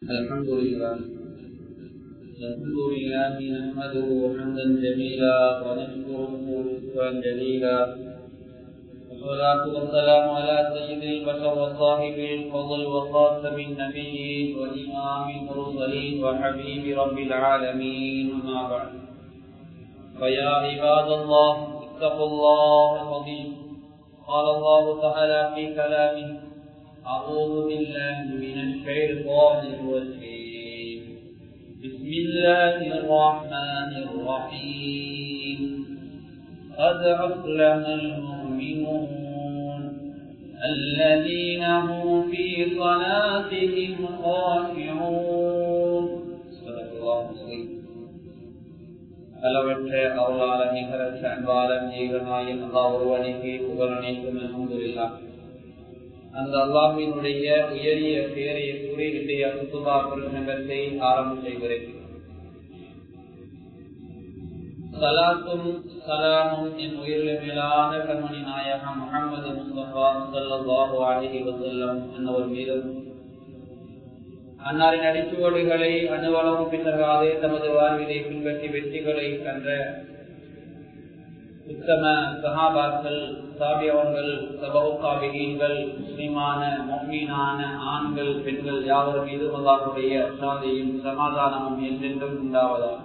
الحمد لله نحمده حمدا جميلا ونشكره شكرا جليلا، والصلاة والسلام على سيد البشر وصاحب الفضل وخاتم النبيين وإمام المرسلين وحبيب رب العالمين، أما بعد. فيا عباد الله اتقوا الله العظيم. قال الله تعالى في كلامه: أعوذ بالله من الشيطان الرجيم. بسم الله الرحمن الرحيم. قد أفلح المؤمنون الذين هم في صلاتهم خاشعون. صدق الله العظيم. அளவற்ற அருளாளன் நிகரற்ற அன்பாளன் ஏகநாயன் அல்லாஹ் ஒருவனுக்கே புகழ் அனைத்தும் அல்ஹம்துலில்லாஹ். அந்த அல்லாஹ்வினுடைய உயரிய பெயரை கூறி இன்றைய குத்துபா பிரசங்கத்தை ஆரம்பம் செய்கிறேன். சலாத்தும் சலாமும் என் உயிரில் மேலான கண்மணி நாயகம் முஹம்மது முஸ்தபா ஸல்லல்லாஹு அலைஹி வஸல்லம் என்னவர் மீதும், அன்னாரின் அடிச்சுவடுகளை அணுவளவும் பின்னராதே தமது வாழ்விலை பின்பற்றி வெற்றிகளை கன்ற உத்தம சஹாபாக்கள், தாபியவர்கள், தபவுத்தாபிகீன்கள், முஸ்லிமான முஃமினான ஆண்கள் பெண்கள் யாவர் மீது அல்லாஹ்வுடைய சாந்தியும் சமாதானமும் என்றென்றும் உண்டாவதாக.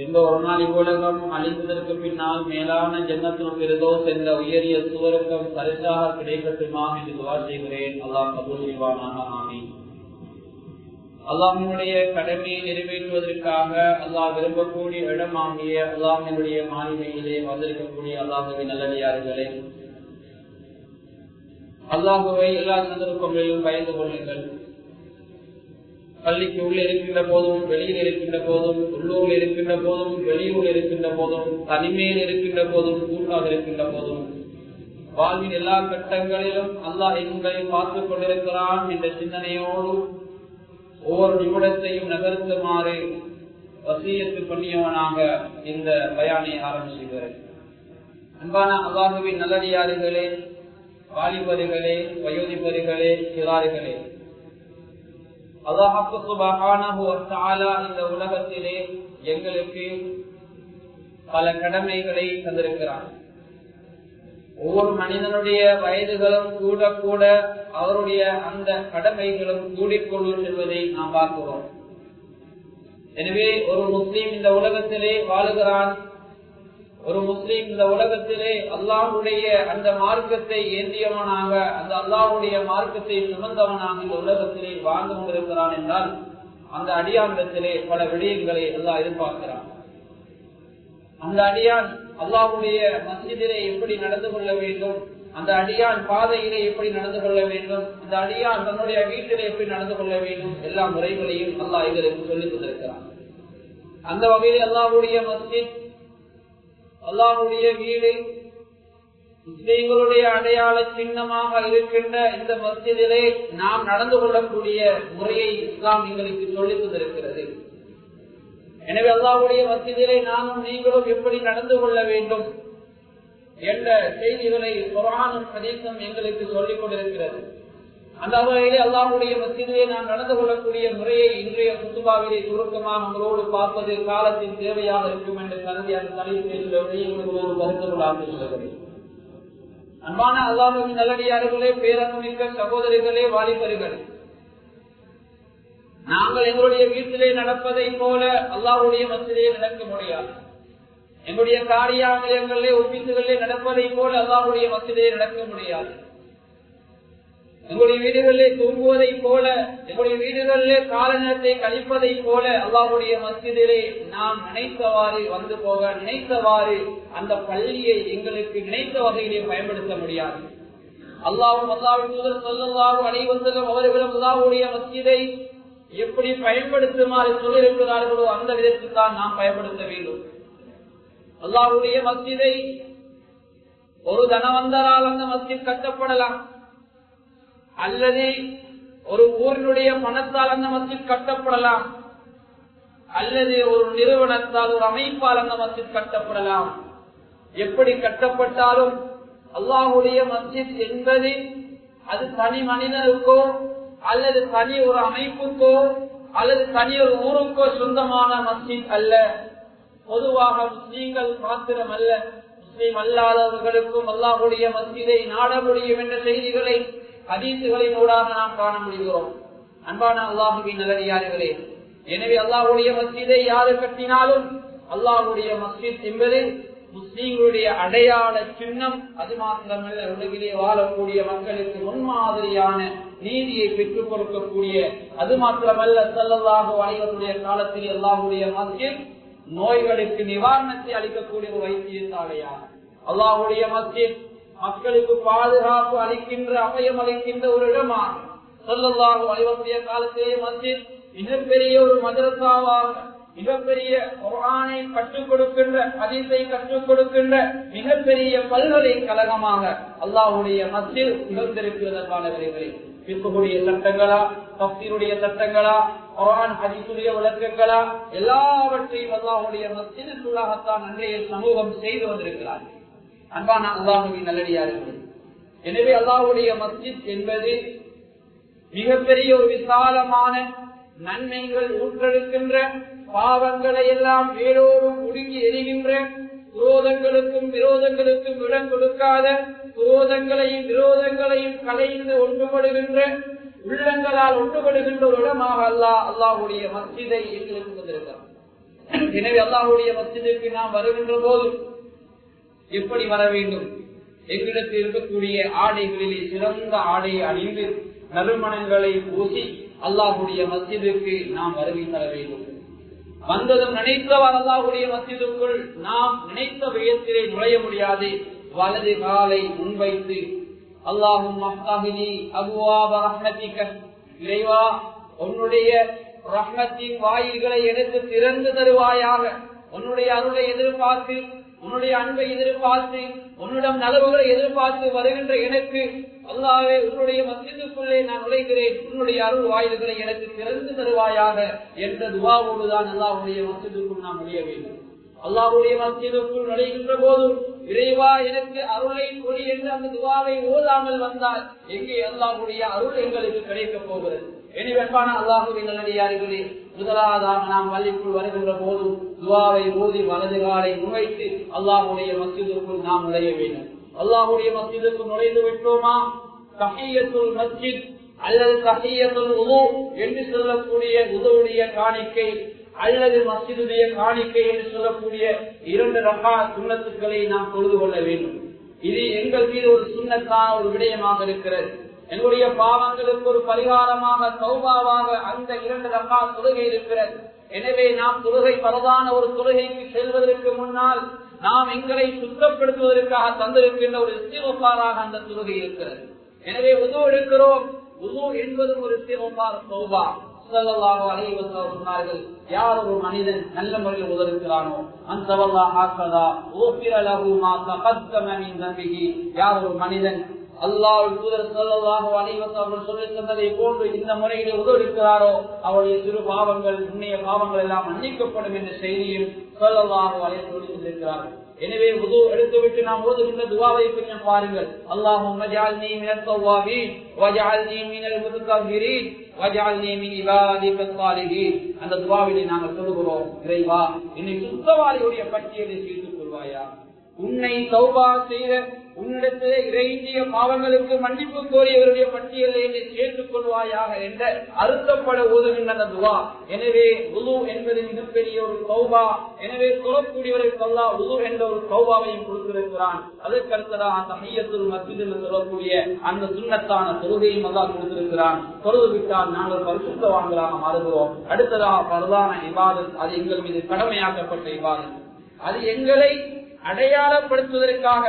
எந்த ஒரு நாள் இவ்வுலகம் அழிந்ததற்கு பின்னால் மேலான ஜன்னத்துல் ஃபிர்தௌஸ் என்ற உயரிய சுவர்க்கம் பரிசாக கிடைக்கட்டுமா என்று துஆ செய்கிறேன். அல்லாஹ் கபூல் செய்வானாக. ஆமீன். அல்லாஹ்வினுடைய கடமையை நிறைவேற்றுவதற்காக அல்லாஹ் விரும்பக்கூடிய இடமாகிய அல்லாஹ்வினுடைய மாளிகையிலே வந்திருக்கக்கூடிய அல்லாஹ்வின் நல்லடியார்களே, அல்லாஹ்வை எல்லா சந்தர்ப்பங்களிலும் பயந்து கொள்ளுங்கள். பள்ளிக்கு உள்ளே இருக்கின்ற போதும், வெளியில் இருக்கின்ற போதும், உள்ளூரில் இருக்கின்ற போதும், வெளியூரில் இருக்கின்ற போதும், தனிமையில் இருக்கின்ற போதும், கூட்டாக இருக்கின்ற போதும், வாழ்வின் எல்லா கட்டங்களிலும் அல்லாஹ் எங்களை பார்த்துக் கொண்டிருக்கிறான் என்ற சிந்தனையோடு ஒவ்வொரு நிமிடத்தையும் நகர்த்துமாறு வசியத்து பண்ணியவனாக இந்த பயானை ஆரம்பிச்சுகிறேன். அன்பான அல்லாஹ்வின் நல்லடியார்களே, வாலிபர்களே, வயோதிபர்களே, சிறார்களே, அல்லாஹ் சுப்ஹானஹு வ தஆலா இந்த உலகத்திலே எங்களுக்கு பல கடமைகளை தந்திருக்கிறார். ஒவ்வொரு மனிதனுடைய வயதுகளும் கூட கூட அவருடைய அந்த கடமைகளும் கூடிக்கொள்ளும் என்பதை நாம் பார்க்கிறோம். எனவே ஒரு முஸ்லீம் இந்த உலகத்திலே வாழுகிறான். ஒரு முஸ்லீம் இந்த உலகத்திலே அல்லாஹ்வுடைய அந்த மார்க்கத்தை ஏந்தியவனாக, அந்த அல்லாஹ்வுடைய மார்க்கத்தை சுமந்தவனாக இந்த உலகத்திலே வாழ்ந்து கொண்டிருக்கிறான் என்றால் அந்த அடியானிடத்திலே பல விடயங்களை அல்லாஹ் எதிர்பார்க்கிறான். அந்த அடியான் அல்லாஹ்வுடைய மஸ்ஜிதிலே எப்படி நடந்து கொள்ள வேண்டும், அந்த அடியான் பாதையிலே எப்படி நடந்து கொள்ள வேண்டும், அந்த அடியான் தன்னுடைய வீட்டிலே எப்படி நடந்து கொள்ள வேண்டும், எல்லா முறைகளையும் அல்லாஹ் எங்களுக்கு சொல்லிக் கொண்டிருக்கிறான். அந்த வகையில் அல்லாஹ்வுடைய மஸ்ஜித், அல்லாஹ்வுடைய வீடு, முஸ்லிம்களுடைய அடையாள சின்னமாக இருக்கின்ற இந்த மஸ்ஜிதிலே நாம் நடந்து கொள்ளக்கூடிய முறையை இஸ்லாம் எங்களுக்கு சொல்லிக் கொண்டிருக்கிறது. எனவே அல்லாஹ்வுடைய மஸ்ஜிதிலே நானும் நீங்களும் எப்படி நடந்து கொள்ள வேண்டும் என்ற செய்திகளை குர்ஆனும் ஹதீஸும் எங்களுக்கு சொல்லிக் கொண்டிருக்கிறது. அந்த வகையிலே அல்லாஹ்வுடைய மஸ்ஜிதிலே நாம் நடந்து கொள்ளக்கூடிய முறையை இன்றைய குத்துபாவிலே சுருக்கமாக உங்களோடு பார்ப்பது காலத்தின் தேவையாக இருக்கும் என்று கருதி அந்த தலைப்பில் உங்களோடு பகிர்ந்து கொள்ள ஆரம்பிக்கிறேன். அன்பான அல்லாஹ்வின் நல்லடியார்களே, பேரன்புமிக்க சகோதரிகளே, வாலிபர்களே, நாங்கள் எங்களுடைய வீட்டிலே நடப்பதை போல அல்லாஹ்வுடைய மஸ்ஜிதிலே நடக்க முடியாது. எங்களுடைய காரியாலயங்களிலே, ஒப்பீசுகளிலே நடப்பதை போல அல்லாஹ்வுடைய மஸ்ஜிதிலே நடக்க முடியாது. எங்களுடைய வீடுகளிலே தூங்குவதை போல, எங்களுடைய வீடுகளிலே கால நேரத்தை கழிப்பதை போல அல்லாஹ்வுடைய மஸ்ஜிதிலே நாம் நினைத்தவாறு வந்து போக, நினைத்தவாறு அந்த பள்ளியை எங்களுக்கு நினைத்த வகையிலே பயன்படுத்த முடியாது. அல்லாஹ்வும் அல்லாஹ்வின் தூதர் ஸல்லல்லாஹு அலைஹி வஸல்லம் அவர்களும் அல்லாஹ்வுடைய மஸ்ஜிதை எப்படி பயன்படுத்துமாறு சொல்லியிருக்கிறார்களோ அந்த விதத்தில் தான் நாம் பயன்படுத்த வேண்டும். அல்லாஹ்வுடைய மஸ்ஜிதை ஒரு தனவந்தரால் அந்த மஸ்ஜித் கட்டப்படலாம், அல்லது ஒரு ஊரினுடைய பணத்தால் அந்த மஸ்ஜித் கட்டப்படலாம், அல்லது ஒரு நிறுவனத்தால், ஒரு அமைப்பால் அந்த மஸ்ஜித் கட்டப்படலாம். எப்படி கட்டப்பட்டாலும் அல்லாஹ்வுடைய மஸ்ஜித் என்பது அது தனி மனிதனுக்கோ அல்லது தனி ஒரு அமைப்புக்கோ அல்லது தனி ஒரு ஊருக்கோ சொந்தமான மஸ்ஜித் அல்ல. பொதுவாக முஸ்லீம்கள் மாத்திரம் அல்ல, முஸ்லீம் அல்லாதவர்களுக்கும் அல்லாஹ்வுடைய மஸ்ஜிதை நாட முடியும் என்ற செய்திகளை ஹதீசுகளின் ஊடாக நாம் காண முடிகிறோம். அன்பான அல்லாஹுவின் நல்லடியார்களே, எனவே அல்லாஹ்வுடைய மஸ்ஜிதை யாரு கட்டினாலும் அல்லாஹ்வுடைய மஸ்ஜித் என்பது முஸ்லீம்களுடைய அடையாள சின்னம். அது மாத்திரமல்ல, உலகிலே வாழக்கூடிய மக்களுக்கு முன்மாதிரியான நீதியை பெற்றுக் கொடுக்கக்கூடிய, அது மாத்திரமல்ல ஸல்லல்லாஹு அலைஹி வஸல்லம் காலத்தில் அல்லாஹ்வுடைய மஸ்ஜித் நோய்களுக்கு நிவாரணத்தை அளிக்கக்கூடிய ஒரு வைத்தியசாலையாக, அல்லாஹ்வுடைய மஸ்ஜித் மக்களுக்கு பாதுகாப்பு அளிக்கின்ற அபயம் அளிக்கின்ற ஒரு இடமாக, ஸல்லல்லாஹு அலைஹி வஸல்லம் காலத்திலே மஸ்ஜித் மிகப்பெரிய ஒரு மதரசாவாக, மிகப்பெரிய குர்ஆனை கற்றுக் கொடுக்கின்ற, ஹதீஸை கற்றுக் கொடுக்கின்ற மிகப்பெரிய பல்கலைக்கழகமாக அல்லாஹ்வுடைய மஸ்ஜித் திகழ்ந்திருக்கிறதற்கானவர்களே. ஃபிக்ஹுடைய சட்டங்களா, தஃசீருடைய சட்டங்களா, குர்ஆன் ஹதீஸுடைய விளக்கங்களா, எல்லாவற்றையும் அல்லாஹ்வுடைய மஸ்ஜிதுக்குள்ளாகத்தான் அன்றைய சமூகம் செய்து வந்திருக்கிறார். அன்பான அல்லாஹ்வின் நல்லடியார்களே, எனவே அல்லாஹ்வுடைய மஸ்ஜித் என்பது மிகப்பெரிய ஒரு விசாலமான நன்மைகள் ஊற்றெடுக்கின்ற, பாவங்களை எல்லாம் வேரோடு முடுங்கி எரிகின்ற, குரோதங்களுக்கும் விரோதங்களுக்கும் இடம் கொடுக்காத, குரோதங்களையும் விரோதங்களையும் கலைந்து ஒன்றுபடுகின்ற, உள்ளங்களால் ஒன்றுபடுகின்ற ஒரு இடமாக அல்லாஹ்வுடைய மஸ்ஜிதை எங்களுக்கு வந்திருக்கிறார். எனவே அல்லாஹ்வுடைய மஸ்ஜிதுக்கு நாம் வருகின்ற போது எப்படி வர வேண்டும்? எங்களிடத்தில் இருக்கக்கூடிய ஆடைகளிலே சிறந்த ஆடையை அணிந்து நறுமணங்களை பூசி அல்லாஹ்வுடைய மஸ்ஜிதுக்கு நாம் வருகை தர வேண்டும். வந்ததும் நினைத்தவர் அல்லாஹ்வுடைய மஸ்ஜிதுக்குள் நாம் நினைத்த விதத்திலே நுழைய முடியாது. வலது காலை முன்வைத்து அல்லாஹும்ம அஃப்தஹ்லி அப்வாப ரஹ்மத்திக, இறைவா உன்னுடைய ரஹ்மத்தின் வாயில்களை எனக்கு திறந்து தருவாயாக. உன்னுடைய அருளை எதிர்பார்த்து, உன்னுடைய அன்பை எதிர்பார்த்து, உன்னிடம் நலவுகளை எதிர்பார்த்து வருகின்ற எனக்கு அல்லாஹ்வே உன்னுடைய மஸ்ஜிதுக்குள்ளே நான் நுழைகிறேன், உன்னுடைய அருள் வாயில்களை எனக்கு திறந்து தருவாயாக என்ற துஆவோடுதான் அல்லாஹ்வுடைய மஸ்ஜிதுக்குள் நாம் நுழைய வேண்டும். அல்லாஹ்வுடைய மஸ்ஜிதுக்குள் நுழைகின்ற போதும் இறைவா எனக்கு அருளை கொடு என்று அந்த துஆவை ஓதாமல் வந்தால் எங்கே அல்லாஹ்வுடைய அருள் எங்களுக்கு கிடைக்கப் போகிறது? எனவே அன்பான அல்லாஹ்வின் நல்லடியார்களே, முதலாவதாக நாம் பள்ளிக்குள் வருகின்ற போதும் துஆவை ஓதி வலது காலை முன்வைத்து அல்லாஹ்வுடைய மஸ்ஜிதுக்குள் நாம் நுழைய வேண்டும். அல்லாஹ்வுடைய மஸ்ஜிதுக்கு நுழைந்து விட்டோமா, தஹிய்யத்துல் மஸ்ஜித் அல்லது தஹிய்யத்துல் வுது என்று சொல்லக்கூடிய வுதுவுடைய காணிக்கை அல்லது மஸ்ஜிதுடைய காணிக்கை என்று சொல்லக்கூடிய 2 ரக்காத் சுன்னத்துக்களை நாம் தொழுது கொள்ள வேண்டும். இது எங்கள் மீது ஒரு சுன்னத்தான ஒரு விடயமாக இருக்கிறது. எங்களுடைய பாவங்களுக்கு ஒரு பரிகாரமாக, தௌபாவாக அந்த 2 ரக்காத் தொழுகை இருக்கிறது. எனவே நாம் தொழுகை பரதான ஒரு தொழுகைக்கு செல்வதற்கு முன்னால் நாம் எங்களை சுத்தப்படுத்துவதற்காக தந்திருக்கின்ற ஒரு இஸ்திக்ஃபாராக அந்த தொழுகை இருக்கிறது. எனவே வுது எடுக்கிறோம், வுது என்பது ஒரு இஸ்திக்ஃபார், தௌபா. ஸல்லல்லாஹு அலைஹி வஸல்லம் சொன்னார்கள், யார் ஒரு மனிதன் நல்ல முறையில் உதறுகிறானோ அந்த வல்லாஹ் ஹக்கதா ஊஃபிர லஹு மா தகத்தம மின் தம்பிஹி, யார் ஒரு மனிதன் அல்லாஹ்வுடைய தூதர் ஸல்லல்லாஹு அலைஹி வஸல்லம் சொல்லி தந்ததை போன்று இந்த முறையில் உதறுகிறாரோ அவருடைய சிறு பாவங்கள், முன்னைய பாவங்கள் எல்லாம் மன்னிக்கப்படும் என்ற செய்தியில் ஸல்லல்லாஹு அலைஹி வஸல்லம் சொல்லியிருக்கிறார்கள். எனவே வுது எடுத்துவிட்டு நாம் ஓதுகின்ற துஆவை கொஞ்சம் பாருங்கள். அல்லாஹும்ம ஜஅல்னி மினத் தவ்வாபீன் வஜஅல்னி மினல் முத்தகபிரீன் வஜஅல்னி மின் இபாதிகஸ் ஸாலிஹீன். அந்த துஆவிலே நாங்கள் சொல்கிறோம், இறைவா என்னை சுத்தவாளிகளுடைய பட்டியலை சேர்த்துக் கொள்வாயா, உன்னை தௌபா செய்த உன்னிடத்திலே இறைஞ்சிய பாவங்களுக்கு மன்னிப்பு கோரியவருடைய பட்டியலை என்னை சேர்த்துக் கொள்வாயாக என்ற அர்த்தப்பட ஓதுகின்ற அந்த துஆ. எனவே வுது என்பது மிகப்பெரிய ஒரு தௌபா. எனவே தொழக்கூடியவருக்கு அல்லாஹ் வுது என்ற ஒரு தௌபாவையும் கொடுத்திருக்கிறான். அதற்கு அடுத்ததாக தஹிய்யத்துல் மஸ்ஜித் என்று சொல்லக்கூடிய அந்த சுன்னத்தான தொழுகையும் அல்லாஹ் கொடுத்திருக்கிறான். தொழுது விட்டால் நாங்கள் பரிசுத்தவான்களாக மாறுகிறோம். அடுத்ததாக பரதான இபாதத், அது எங்கள் மீது கடமையாக்கப்பட்ட இபாதத். அது எங்களை அடையாளப்படுத்துவதற்காக,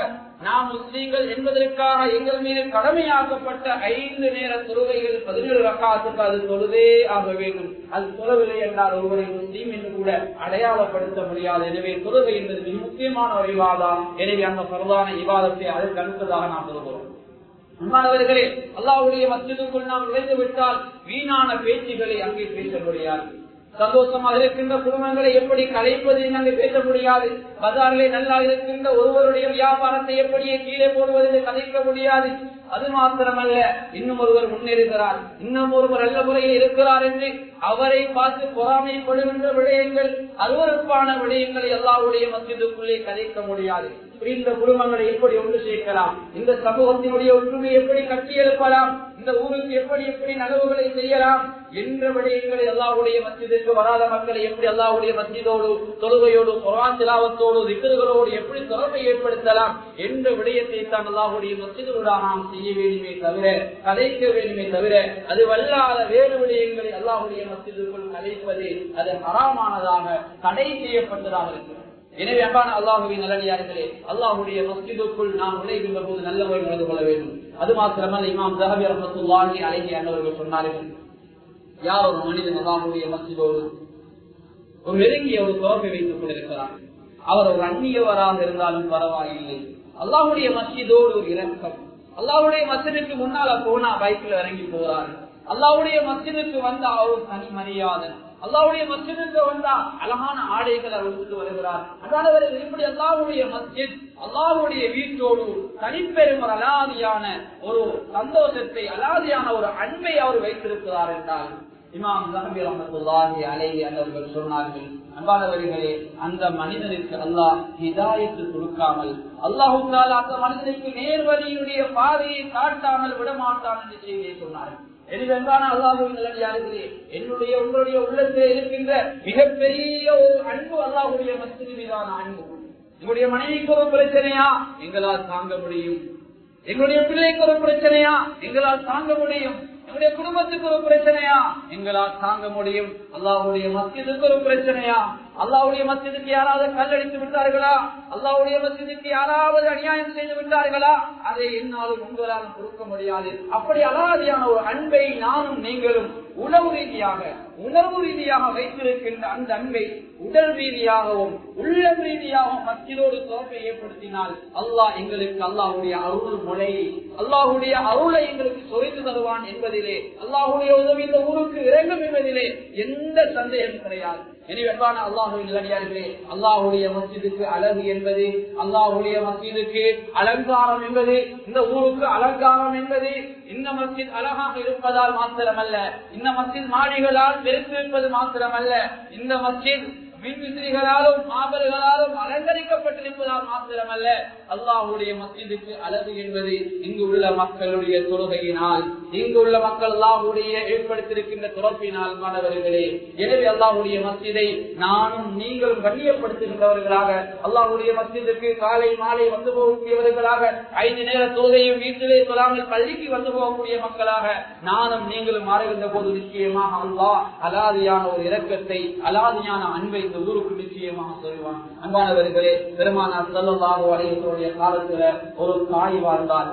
நாம் முஸ்லீம்கள் என்பதற்காக எங்கள் மீது கடமையாக்கப்பட்ட 5 நேர தொழுகைகள் 17 ரக்காத்துக்கு அது தொழுதே ஆக வேண்டும். அது தொழவில்லை என்றால் ஒருவரை முஸ்லீம் என்று கூட அடையாளப்படுத்த முடியாது. எனவே தொழுகை என்பது மிக முக்கியமான ஒரு இபாதத். எனவே அந்த பரதான இபாதத்தை அதற்கு அடுத்ததாக நாம் தொழுகிறோம். அல்லாஹ்வுடைய மஸ்ஜிதுக்குள் நாம் நுழைந்து விட்டால் வீணான பேச்சுகளை அங்கே பேச முடியாது. சந்தோஷமாக இருக்கின்ற குடும்பங்களை எப்படி கலைப்பது நாங்கள் பேச முடியாது. பஜாரிலே நல்லா இருக்கின்ற ஒருவருடைய வியாபாரத்தை எப்படியே கீழே போடுவதை கதைக்க முடியாது. அது மாத்திரமல்ல, இன்னும் ஒருவர் முன்னேறுகிறார், இன்னும் ஒருவர் நல்ல முறையில் இருக்கிறார் என்று அவரை பார்த்து பொறாமைப்படுகின்ற விடயங்கள், அருவருப்பான விடயங்களை அல்லாஹ்வுடைய மஸ்ஜிதுக்குள்ளே கதைக்க முடியாது. இந்த குடும்பங்களை எப்படி ஒன்று சேர்க்கலாம், இந்த சமூகத்தினுடைய ஒற்றுமையை எப்படி கட்டியெழுப்பலாம், இந்த ஊருக்கு எப்படி எப்படி நகவுகளை செய்யலாம் என்ற விடயங்களை அல்லாஹ்வுடைய மஸ்ஜிதுக்கு வராத மக்களை எப்படி அல்லாஹ்வுடைய மஸ்ஜிதோடு தொழுகையோடு குர்ஆன் திலாவத்தோடு திக்ருகளோடு எப்படி தொடர்பை ஏற்படுத்தலாம் என்ற விடயத்தை தான் அல்லாஹ்வுடைய மஸ்ஜிதோடு நாம் செய்ய வேண்டுமே தவிர கதைக்க வேண்டுமே தவிர அது வல்லாத வேறு விடயங்களை அல்லாஹ்வுடைய மஸ்ஜிதுக்குள் கதைப்பது அது ஹராமானதாக தடை செய்யப்பட்டதாக இருக்கிறது. எனவே அன்பான அல்லாஹ்வின் நல்லடியார்களே, அல்லாஹ்வுடைய மஸ்ஜிதுக்குள் நாம் நுழைகின்ற போது நல்ல முறையில் நடந்து கொள்ள வேண்டும். அது மாத்திரமல்ல, இமாம் ஸஹபி ரஹ்மத்துல்லாஹி அலைஹி அவர்கள் சொன்னார்கள், யார் ஒரு மனிதன் அல்லாஹ்வுடைய மஸ்ஜிதோடு ஒரு நெருங்கிய ஒரு தொடர்பை வைத்துக் கொண்டிருக்கிறார், அவர் ஒரு அந்நியவராக இருந்தாலும் பரவாயில்லை, அல்லாஹ்வுடைய மஸ்ஜிதோடு ஒரு இரக்கம், அல்லாஹ்வுடைய மஸ்ஜிதுக்கு முன்னால போனா பைக்ல இறங்கி போறாரு, அல்லாஹ்வுடைய மஸ்ஜிதுக்கு வந்தா ஒரு தனி மரியாதை, அல்லாஹ்வுடைய மஸ்ஜிதுக்கு வந்தா அழகான ஆடைகளை எடுத்துட்டு வருகிறார். அதாவது இப்படி அல்லாஹ்வுடைய மஸ்ஜித் அல்லாஹ்வுடைய வீட்டோடு தனிப்பெரும் ஒரு அலாதியான ஒரு சந்தோஷத்தை, அலாதியான ஒரு அன்பை அவர் வைத்திருக்கிறார் என்றால் இமாம் ஸஹபி ரஹ்மத்துல்லாஹி அலைஹி அவர்கள் சொன்னார்கள், அன்பானவர்களே, அந்த மனிதனுக்கு அல்லாஹ் ஹிதாயத்து கொடுக்காமல், அல்லாஹ் தஆலா அந்த மனிதனுக்கு நேர்வழியுடைய பாதையை காட்டாமல் விடமாட்டான் என்று செய்தியை சொன்னார்கள். எனிவென்றான அல்லாஹ்வின் நல்லடியார்களே, என்னுடைய உங்களுடைய உள்ளத்தில் இருக்கின்ற மிகப்பெரிய ஒரு அன்பு அல்லாஹ்வுடைய மஸ்ஜித் மீதான அன்பு. எங்களுடைய மனைவிக்கு ஒரு பிரச்சனையா, எங்களால் தாங்க முடியும். எங்களுடைய பிள்ளைக்கு ஒரு பிரச்சனையா, எங்களால் தாங்க முடியும். எங்களுடைய குடும்பத்துக்கு ஒரு பிரச்சனையா, எங்களால் தாங்க முடியும். அல்லாஹ்வுடைய மஸ்ஜிதுக்கு ஒரு பிரச்சனையா, அல்லாஹ்வுடைய மஸ்ஜிதுக்கு யாராவது கல்லடித்து விட்டார்களா, அல்லாஹ்வுடைய மஸ்ஜிதுக்கு யாராவது அநியாயம் செய்து விட்டார்களா, அதை என்னாலும் உங்களால் கொடுக்க முடியாது. அப்படி அலாதியான ஒரு அன்பை நானும் நீங்களும் உணவு ரீதியாக உணர்வு ரீதியாக வைத்திருக்கின்ற அந்த அன்பை உடல் ரீதியாகவும் உள்ளம் ரீதியாகவும் மஸ்ஜிதோடு தொடர்பை ஏற்படுத்தினால் அல்லாஹ் எங்களுக்கு அல்லாஹ்வுடைய அருள் மொழியை, அல்லாஹ்வுடைய அருளை எங்களுக்கு சொரிந்து தருவான் என்பதிலே, அல்லாஹ்வுடைய உதவி இந்த ஊருக்கு இறங்கும் என்பதிலே எந்த சந்தேகம் கிடையாது. எனவே அல்லாஹ்வின் நல்லடியார்களே, அல்லாஹ்வுடைய மஸ்ஜிதுக்கு அழகு என்பது, அல்லாஹ்வுடைய மஸ்ஜிதுக்கு அலங்காரம் என்பது, இந்த ஊருக்கு அலங்காரம் என்பது இந்த மஸ்ஜித் அழகாக இருப்பதால் மாத்திரமல்ல, இந்த மஸ்ஜித் மாடிகளால் பெருத்திருப்பது மாத்திரமல்ல, இந்த மஸ்ஜித் மின்விசிறிகளாலும் மாபல்களாலும் அலங்கரிக்கப்பட்டிருப்பதால் மாத்திரமல்ல, அல்லாஹ்வுடைய மஸ்ஜிதுக்கு அழகு என்பது இங்கு உள்ள மக்களுடைய தொழுகையினால், இங்கு உள்ள மக்கள் அல்லாஹ்வுடைய ஏற்படுத்தியிருக்கின்ற தொடர்பினால். மாணவர்களே, எனவே அல்லாஹ்வுடைய மஸ்ஜிதை நானும் நீங்களும் கண்ணியப்படுத்துகின்றவர்களாக, அல்லாஹ்வுடைய மஸ்ஜிதுக்கு காலை மாலை வந்து போகக்கூடியவர்களாக, 5 நேர தொழுகையும் வீட்டிலே சொல்லாமல் பள்ளிக்கு வந்து போகக்கூடிய மக்களாக நானும் நீங்களும் மாறுகின்ற போது நிச்சயமாக அல்லாஹ் அலாதியான ஒரு இரக்கத்தை, அலாதியான அன்பை இந்த ஊருக்கு நிச்சயமாக சொல்வான். அன்பானவர்களே, பெருமானார் ஸல்லல்லாஹு அலைஹி வஸல்லம் காலத்துல ஒரு தாய் வாழ்ந்தால்,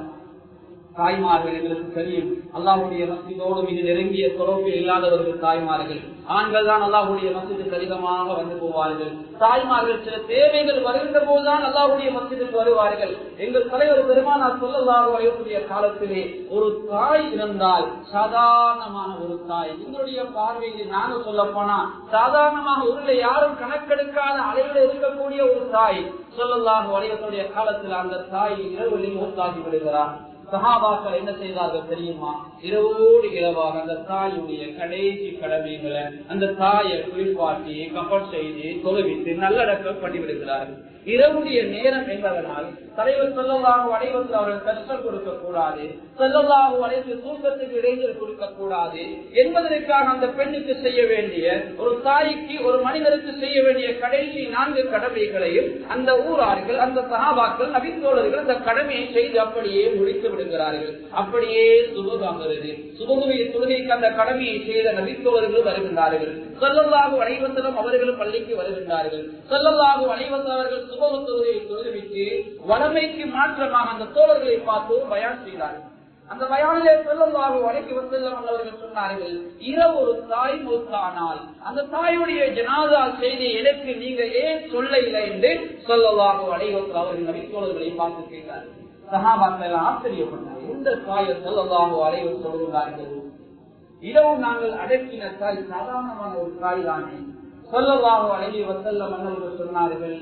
தாய்மார்கள் எங்களுக்கு தெரியும், அல்லாஹ்வுடைய மஸ்ஜிதோடு மிக நெருங்கிய தொடர்பு இல்லாதவர்கள் தாய்மார்கள். ஆண்கள் தான் அல்லாஹ்வுடைய மஸ்ஜிதுக்கு அதிகமாக வந்து போவார்கள். தாய்மார்கள் சில தேவைகள் வருகின்ற போதுதான் அல்லாஹ்வுடைய மஸ்ஜிதுக்கு வருவார்கள். எங்கள் தலைவர் பெருமானார் ஸல்லல்லாஹு அலைஹி வஸல்லம் காலத்திலே ஒரு தாய் இருந்தால், சாதாரணமான ஒரு தாய், எங்களுடைய பார்வையில் நாங்கள் சொல்ல போனா சாதாரணமாக ஊரில் யாரும் கணக்கெடுக்காத அளவில் இருக்கக்கூடிய ஒரு தாய் ஸல்லல்லாஹு அலைஹி வஸல்லம் காலத்தில் அந்த தாய் இரவில் மூத்தாகி விடுகிறார். சஹாபாக்கள் என்ன செய்தார்கள் தெரியுமா? இரவோடு இரவாக அந்த தாயுடைய கடைசி கடமைகளை அந்த தாயை குளிப்பாட்டி கப்பல் செய்து தொழுவித்து நல்லடக்கம் பண்ணிவிடுகிறார்கள். இரவுடைய நேரம் என்பதனால் தலைவர் ஸல்லல்லாஹு அலைஹி வஸல்லம் அவர்கள் கஷ்டம் கொடுக்க கூடாது, ஸல்லல்லாஹு அலைஹி வஸல்லம் தூக்கத்துக்கு இடைஞ்சல் கொடுக்க கூடாது என்பதற்காக அந்த பெண்ணுக்கு செய்ய வேண்டிய, ஒரு தாய்க்கு ஒரு மனிதருக்கு செய்ய வேண்டிய கடைசி 4 கடமைகளையும் அந்த ஊரார்கள், அந்த சஹாபாக்கள், நபி தோழர்கள் அந்த கடமையை செய்து அப்படியே முடித்து விடுகிறார்கள். அப்படியே சுபகாகிறது, சுபகுடைய தொழுகைக்கு அந்த கடமையை செய்த நபி தோழர்கள் வருகின்றார்கள். ஸல்லல்லாஹு அலைஹி வஸல்லம் அவர்களும் பள்ளிக்கு வருகின்றார்கள். ஸல்லல்லாஹு அலைஹி வஸல்லம் அவர்கள் சுபஹ் தொழுகையை தொழுவிட்டு வளமைக்கு மாற்றமாக அந்த தோழர்களை பார்த்து பயான் செய்தார்கள். அந்த பயானிலே ஸல்லல்லாஹு அலைஹி வஸல்லம் அவர்கள் சொன்னார்கள், இரவு ஒரு தாய் மூத்தானால் அந்த தாயுடைய ஜனாஸா செய்தி எனக்கு நீங்க ஏன் சொல்ல இல்லை என்று ஸல்லல்லாஹு அலைஹி வஸல்லம் அவர்கள் நபி தோழர்களை பார்த்து கேட்டார்கள். சஹாபாக்கள் ஆச்சரியப்பட்டார்கள், இந்த தாயை ஸல்லல்லாஹு அலைஹி வஸல்லம் சொல்கிறார்கள், இரவு நாங்கள் அடக்கின தாய் சாதாரணமான ஒரு தாய் தானே. ஸல்லல்லாஹு அலைஹி வஸல்லம் அவர்கள் சொன்னார்கள்,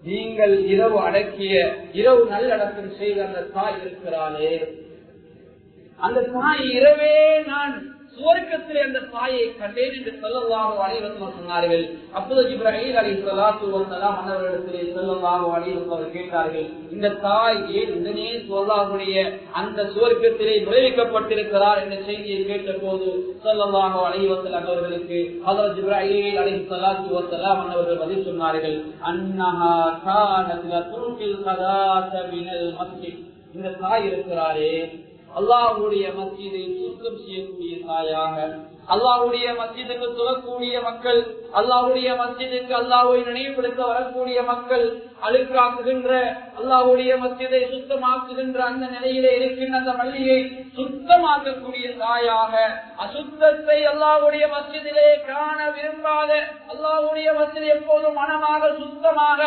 நீங்கள் இரவு அடக்கிய இரவு நல்லடக்கம் செய்த அந்த தாய் இருக்கிறாளே, அந்த தாய் இரவே நான் சுவர்க்கத்திலே அந்த தாயை கண்டேன் என்று ஸல்லல்லாஹு அலைஹி வஸல்லம் சொன்னார்கள். அப்போது ஜிப்ரீல் அலைஹிஸ்ஸலாத்து வஸ்ஸலாம் அவர்களிடத்திலே ஸல்லல்லாஹு அலைஹி வஸல்லம் கேட்டார்கள், இந்த தாய் ஏன் உடனே அல்லாஹ்வுடைய அந்த சுவர்க்கத்திலே நுழைவிக்கப்பட்டிருக்கிறார் என்ற செய்தியை கேட்டபோது ஸல்லல்லாஹு அலைஹி வஸல்லம் அவர்களுக்கு ஹஜ்ரத் ஜிப்ரீல் அலைஹிஸ்ஸலாத்து வஸ்ஸலாம் அவர்கள் பதில் சொன்னார்கள், அன்னஹா கானத் லதுல்கில் ஸலாத மினல் மஸ்ஜித். இந்த தாய் இருக்கிறாரே, அல்லாஹ்வுடைய மஸ்ஜிதை சுத்தம் செய்யக்கூடிய தாயாக, அல்லாஹ்வுடைய மஸ்ஜிதுக்கு தொழக்கூடிய மக்கள், அல்லாஹ்வுடைய மஸ்ஜிதுக்கு அல்லாஹ்வை நினைவுபடுத்த வரக்கூடிய மக்கள், அழுக்காக்குகின்ற அல்லாஹ்வுடைய மஸ்ஜிதை சுத்தமாக்குகின்ற அந்த நிலையிலே இருக்கின்ற அந்த பள்ளியை சுத்தமாக்கக்கூடிய தாயாக, அசுத்தத்தை அல்லாஹ்வுடைய மஸ்ஜிதிலே காண விரும்பாத, அல்லாஹ்வுடைய மஸ்ஜித் எப்போதும் மனமாக சுத்தமாக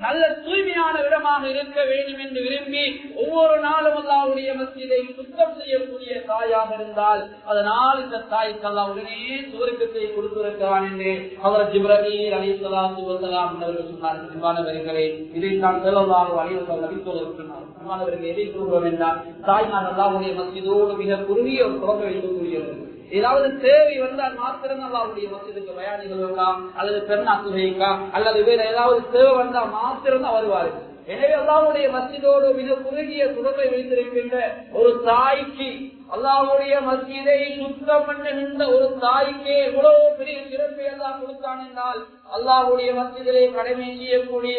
நல்ல தூய்மையான இடமாக இருக்க வேண்டும் என்று விரும்பி ஒவ்வொரு நாளும் அல்லாஹ்வுடைய மஸ்ஜிதை சுத்தம் செய்யக்கூடிய தாயாக இருந்தால், அதனால் இந்த தாய்க்கு அல்லாஹ் உடனே சுவர்க்கத்தை கொடுத்திருக்கிறான் என்று ஹஜ்ரத் ஜிப்ரீல் அலைஹிஸ்ஸலாத்து வஸ்ஸலாம் அவர்கள் சொன்னார்கள். அன்பானவர்களே, இதைத்தான் ஸல்லல்லாஹு அலைஹி வஸல்லம் நபி தோழர் சொன்னார். அன்பானவர்களே, எதை சொல்கிறோம் என்றால், தாய்மார் அல்லாஹ்வுடைய மஸ்ஜிதோடு மிக குறுகிய ஒரு தொடர்பை வைக்கக்கூடியவர்கள். ஏதாவது தேவை வந்தால் மாத்திரம் அல்லாஹ்வுடைய மஸ்ஜிதுக்கு பயானிகள் வரலாம், அல்லது பெருநாக்குகைக்கா அல்லது வேற ஏதாவது தேவை வந்தால் மாத்திரம் தான் வருவார்கள். எனவே அல்லாஹ்வுடைய மஸ்ஜிதோடு மிக குறுகிய தொடர்பை வைத்திருக்கின்ற ஒரு தாய்க்கு, அல்லாஹ்வுடைய மஸ்ஜிதை சுத்தம் பண்ணுகின்ற ஒரு தாய்க்கே எவ்வளவு பெரிய சிறப்பை அல்லாஹ் கொடுத்தான் என்றால், அல்லாஹ்வுடைய மஸ்ஜிதிலே கடமை செய்யக்கூடிய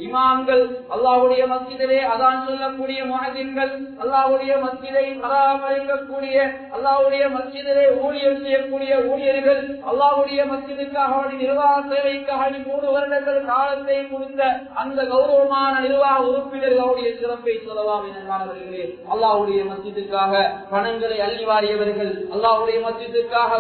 இமாம்கள், அல்லாஹ்வுடைய மஸ்ஜிதிலே அதான் சொல்லக்கூடிய முஅஜின்கள், அல்லாஹ்வுடைய மஸ்ஜிதை பராமரிக்கக்கூடிய, அல்லாஹ்வுடைய மஸ்ஜிதிலே ஊழியர் செய்யக்கூடிய ஊழியர்கள், அல்லாஹ்வுடைய மஸ்ஜிதுக்காக நிர்வாக சேவைக்காக 3 வருடங்கள் காலத்தை கொடுத்த அந்த கௌரவமான நிர்வாக உறுப்பினர்களுடைய சிறப்பை சொல்லலாம். என்பார்களே, அல்லாஹ்வுடைய மஸ்ஜிதுக்காக பணங்களை அள்ளி வாரியவர்கள், அல்லாஹ்வுடைய மஸ்ஜிதுக்காக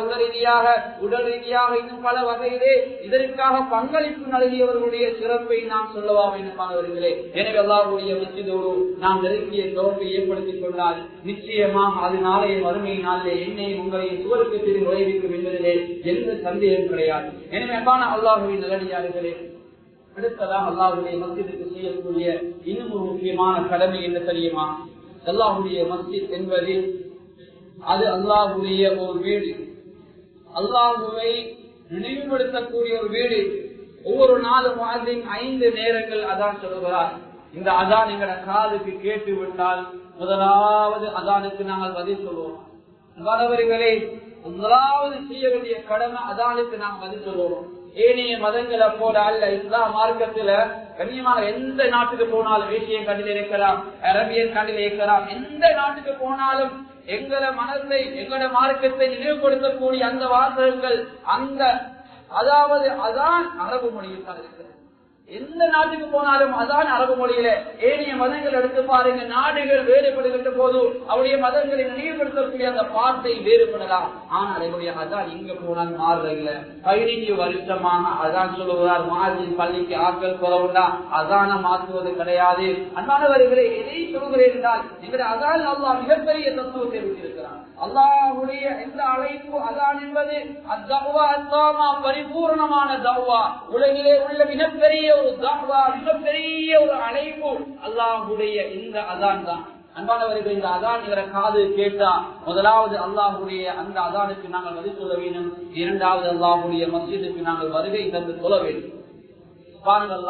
உடல் ரீதியாக இன்னும் பல வகையிலே இதற்காக பங்களிப்பு நல்கியவர்களுடைய சிறப்பை நாம் சொல்லவா என்பார்களே. எனவே அல்லாஹ்வுடைய மஸ்ஜிதோடு நாம் நெருங்கிய தொடர்பை ஏற்படுத்திக் கொண்டால் நிச்சயமாக அது நாளைய வறுமை நாளிலே என்னை உங்களை சுவர்க்கத்தில் நுழைவிக்கும் என்பதிலே எந்த சந்தேகம் கிடையாது. எனவே அன்பான அல்லாஹ்வின் நல்லடியார்களே, அடுத்ததாக அல்லாஹ்வுடைய மஸ்ஜிதுக்கு செய்யக்கூடிய இன்னும் ஒரு முக்கியமான கடமை என்ன தெரியுமா? அல்லாஹ்வுடைய மஸ்ஜித் என்பது அது அல்லாஹ்வுடைய ஒரு வீடு, அல்லாஹ்வை நினைவுபடுத்தக்கூடிய ஒரு வீடு. ஒவ்வொரு நாளும் 5 நேரங்கள் அதான் சொல்லுகிறார். இந்த அதான் எங்களோட காதுக்கு கேட்டு விட்டால் முதலாவது அதானுக்கு நாங்கள் பதில் சொல்லுவோம். வரவர்களே, முதலாவது செய்ய வேண்டிய கடமை அதானுக்கு நாங்கள் பதில் சொல்லுவோம். ஏனைய மதங்களை போல அல்ல. இஸ்லாம் மார்க்கத்துல கண்ணியமான எந்த நாட்டுக்கு போனாலும், ஏசியன் கண்டில் இருக்கலாம், அரபியன் கண்டில் இருக்கலாம், எந்த நாட்டுக்கு போனாலும் எங்களை மனத்தை எங்களோட மார்க்கத்தை நினைவுபடுத்தக்கூடிய அந்த வாசகங்கள், அந்த அதாவது அதான் அரபு மொழியில் தான் இருக்கிறது. எந்த நாட்டுக்கு போனாலும் அதான் அரபு மொழியில. ஏனைய மதங்கள் எடுத்து பாருங்க, நாடுகள் வேறுபடுகின்ற போது அவருடைய மதங்களை நினைவுபடுத்தக்கூடிய அந்த வார்த்தை வேறுபடலாம். ஆனால் என்னுடைய அதான் இங்க போனால் மாறுறதில்லை. 15 வருஷமாக அதான் சொல்லுகிறார். மார்ஜின் பள்ளிக்கு ஆட்கள் குறவுண்டா அதான மாற்றுவது கிடையாது. அன்பானவர்களை எதை சொல்கிறேன் என்றால், எங்களுடைய அதான் அல்லாஹ் மிகப்பெரிய தத்துவத்தை வைத்திருக்கிறார். அல்லாஹ்வுடைய இந்த அழைப்பு அதான் என்பது அத்தக்வா அத்தாமா, பரிபூர்ணமான தக்வா. உலகிலே உள்ள மிகப்பெரிய ஒரு தக்வா, மிகப்பெரிய ஒரு அழைப்பு அல்லாஹ்வுடைய இந்த அதான் தான். அன்பானவர்கள், இந்த அதான் என்ற காது கேட்டா முதலாவது அல்லாஹ்வுடைய அந்த அதானுக்கு நாங்கள் பதில் சொல்ல வேண்டும். இரண்டாவது அல்லாஹ்வுடைய மஸ்ஜிதுக்கு நாங்கள் வருகை தந்து சொல்ல வேண்டும். பாருங்கள்,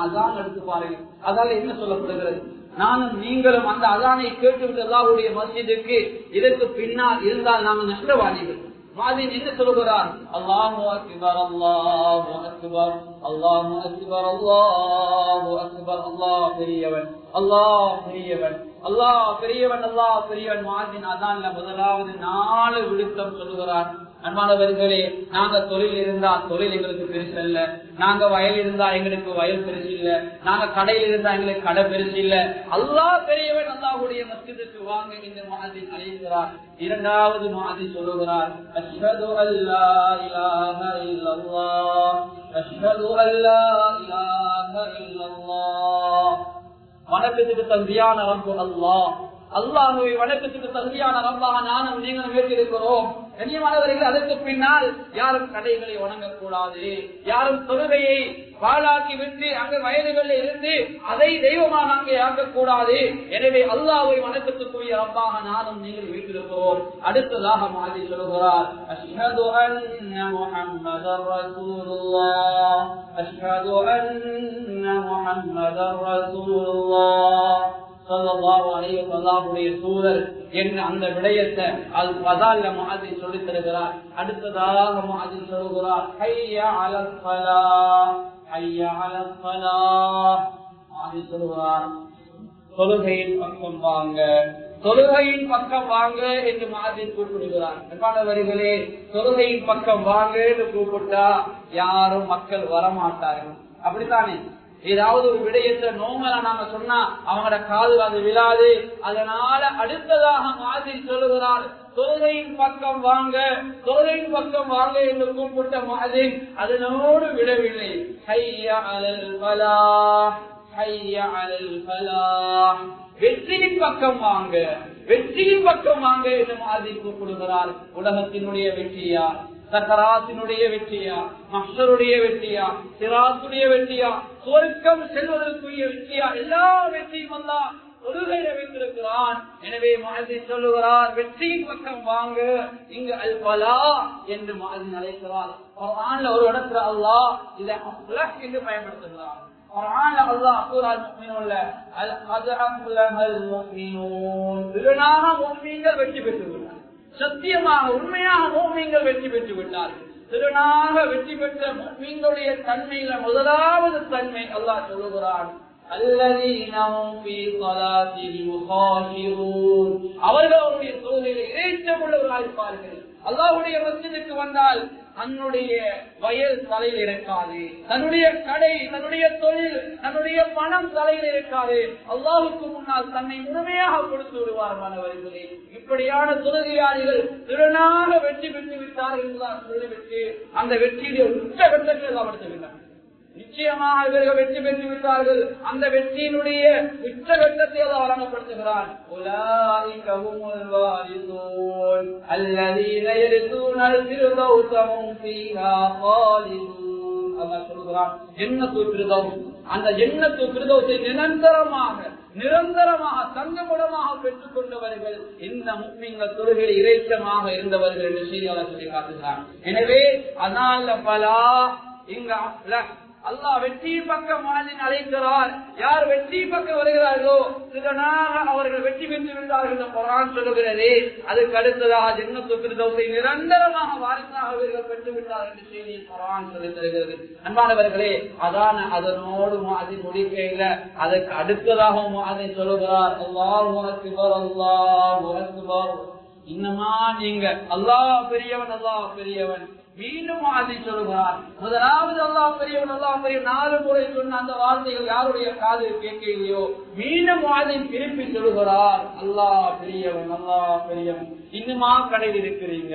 அதான் எடுத்து பாருங்கள். அதால என்ன சொல்லப்படுகிறது? நானும் நீங்களும் அந்த அதானை கேட்டுவிட்டு அல்லாஹ்வுடைய மஸ்ஜிதுக்கு இதற்கு பின்னால் இருந்தால் நாங்கள் நஷ்டவாதிகள். மாதின் என்ன சொல்கிறார்? அல்லாஹு அக்பர், அல்லாஹு அக்பர், அல்லாஹு அக்பர், அல்லாஹு அக்பர். அல்லாஹ் பெரியவன், அல்லாஹ் பெரியவன், அல்லாஹ் பெரியவன், அல்லாஹ் பெரியவன். மாதின் அதான்ல முதலாவது 4 விழுத்தம் சொல்லுகிறார். அன்பானவர்களே, நாங்க தொழில் இருந்தா தொழில் எங்களுக்கு பெருசு இல்ல, நாங்க வயல் இருந்தா எங்களுக்கு வயல் பெருசு இல்ல, நாங்க கடையில் இருந்தா எங்களுக்கு கடை பெருசு இல்ல. அல்லாஹ் பெரியவன், அல்லாஹ்வுடைய மஸ்ஜிதுக்கு வாங்க இந்த முஅத்தின் அழைக்கிறார். இரண்டாவது முஅத்தின் சொல்லுகிறார், அஷ்ஹது அல்லா இலாஹ இல்லல்லாஹ், அஷ்ஹது அல்லா இலாஹ இல்லல்லாஹ். வணக்கத்துக்கு தகுதியான ரப்பு அல்லாஹ், அல்லாஹ்வை வணக்கத்துக்கு தகுதியான ரப்பாக நானும் நீங்களும் ஏற்றிருக்கிறோம். கண்ணியமானவர்கள், அதற்கு பின்னால் யாரும் கடைகளை வணங்கக்கூடாது, யாரும் தொழுகையை பாழாக்கி விட்டு அங்கு வயதுகளில் இருந்து அதை தெய்வமாக அங்கே ஆக்கக்கூடாது. எனவே அல்லாஹ்வை வணக்கத்துக்குரிய ரப்பாக நானும் நீங்கள் வீட்டிருக்கிறோம். அடுத்ததாக மாதிரி சொல்கிறார், அஷ்ஹது அன்ன முஹம்மதர் ரசூலுல்லாஹ், அஷ்ஹது அன்ன முஹம்மதர் ரசூலுல்லாஹ் ஸல்லல்லாஹு அலைஹி வஸல்லம் சூழல் என்ற அந்த விடயத்தை அல் ஃபதால்ல முஅத்தின் சொல்லித் தருகிறார். அடுத்ததாக முஅத்தின் சொல்கிறார், ஹய்யா அலல் ஸலாஹ், ஹய்யா அலல் ஸலாஹ். முஅத்தின் சொல்கிறார், தொழுகையின் பக்கம் வாங்க, தொழுகையின் பக்கம் வாங்க என்று முஅத்தின் கூப்பிடுகிறார். அன்பானவர்களே, தொழுகையின் பக்கம் வாங்க என்று கூப்பிட்டா யாரும் மக்கள் வரமாட்டார்கள், அப்படித்தானே? ஏதாவது ஒரு விடயத்தை நோமலா நாம சொன்னா அவங்களோட காது அது விழாது. அதனால அடுத்ததாக முஅத்தின் சொல்லுகிறார், தொழுகையின் பக்கம் வாங்க, தொழுகையின் பக்கம் வாங்க என்று கூப்பிட்ட முஅத்தின் அதனோடு விடவில்லை, ஹய்யா அலல் ஃபலாஹ், ஹய்யா அலல் ஃபலாஹ், வெற்றியின் பக்கம் வாங்க, வெற்றியின் பக்கம் வாங்க என்று முஅத்தின் கூப்பிடுகிறார். உலகத்தினுடைய வெற்றியா, சக்கராத்தினுடைய வெற்றியா, மஹ்ஷருடைய வெற்றியா, சிராத்துடைய வெற்றியா, சொர்க்கம் செல்வதற்குரிய வெற்றியா, எல்லா வெற்றியும் அல்லாஹ் தொழுகையில வைத்திருக்கிறான். எனவே முஅத்தின் சொல்லுகிறார், வெற்றியின் பக்கம் வாங்க. இங்கு அல் ஃபலாஹ் என்று முஅத்தின் அழைக்கிறார். குர்ஆன்ல ஒரு இடத்துல அல்லாஹ் இதை அஃப்லஹ் என்று பயன்படுத்துகிறார். குர்ஆன்ல அல்லாஹ் சூரா முஃமினூன்ல அல் கத் அஃப்லஹல் முஃமினூன், திறனாக முஃமின்கள் வெற்றி பெற்றுவிட்டார்கள், சத்தியமாக உண்மையாக முஃமின்கள் வெற்றி பெற்று விட்டார்கள். திறனாக வெற்றி பெற்ற முஃமின்களுடைய தன்மையில முதலாவது தன்மை அல்லாஹ் சொல்லுகிறான், அவர்களுடைய தொழுகையில் இறைச்சம் உள்ளவர்களாக இருப்பார்கள். அல்லாஹ்வுடைய மஸ்ஜிதுக்கு வந்தால் தன்னுடைய வயல் தலையில் இருக்காது, தன்னுடைய கடை, தன்னுடைய தொழில், தன்னுடைய பணம் தலையில் இருக்காது. அல்லாஹுக்கு முன்னால் தன்னை முழுமையாக கொடுத்து விடுவார். மாணவர்களே, இப்படியான தொழுகையாளிகள் திறனாக வெற்றி பெற்று விட்டார்கள் என்றால் சொல்லிவிட்டு அந்த வெற்றியுடைய உச்சகட்டத்தில் எல்லாம் எடுத்துவிட்டார்கள். நிச்சயமாக இவர்கள் வெற்றி பெற்று விட்டார்கள். அந்த வெற்றியினுடைய உச்சகட்டத்தை எல்லாம் வழங்கப்படுத்துகிறார். அந்த ஜன்னத்து ஃபிர்தௌஸை நிரந்தரமாக தங்கமுடமாக பெற்றுக் கொண்டவர்கள் இந்த முஃமின்கள் தொழுகையில் இறைச்சமாக இருந்தவர்கள் என்று செய்தியாளர் சொல்லி காட்டுகிறார். எனவே அதனால பலா இங்க அல்லாஹ் வெற்றி பக்கம் முஅத்தின் அழைக்கிறார். யார் வெற்றி பக்கம் வருகிறார்களோ இதனாக அவர்கள் வெற்றி பெற்று விட்டார்கள் என்று குர்ஆன் சொல்லுகிறது. அதுக்கு அடுத்ததாக ஜன்னத்துல் ஃபிர்தௌஸை நிரந்தரமாக வாரிசாக அவர்கள் பெற்று விட்டார்கள் என்று செய்தி குர்ஆன் சொல்லித் தருகிறது. அன்பானவர்களே, அதனோடு முஅத்தின் முடிக்கையில அதுக்கு அடுத்ததாக முஅத்தின் சொல்லுகிறார், அல்லாஹு அக்பர், அல்லாஹு அக்பர். இன்னமா நீங்க அல்லாஹ் பெரியவன், அல்லாஹ் பெரியவன். மீண்டும் முஅத்தின் சொல்லுகிறார், முதலாவது அல்லாஹ் பெரியவன், அல்லாஹ் பெரியவன் 4 முறை சொன்ன அந்த வார்த்தைகள் யாருடைய காதில் கேட்கலையோ மீண்டும் முஅத்தின் திருப்பி சொல்லுகிறார், அல்லாஹ் பெரியவன், அல்லாஹ் பெரியவன். இன்னுமா கடையில் இருக்கிறீங்க,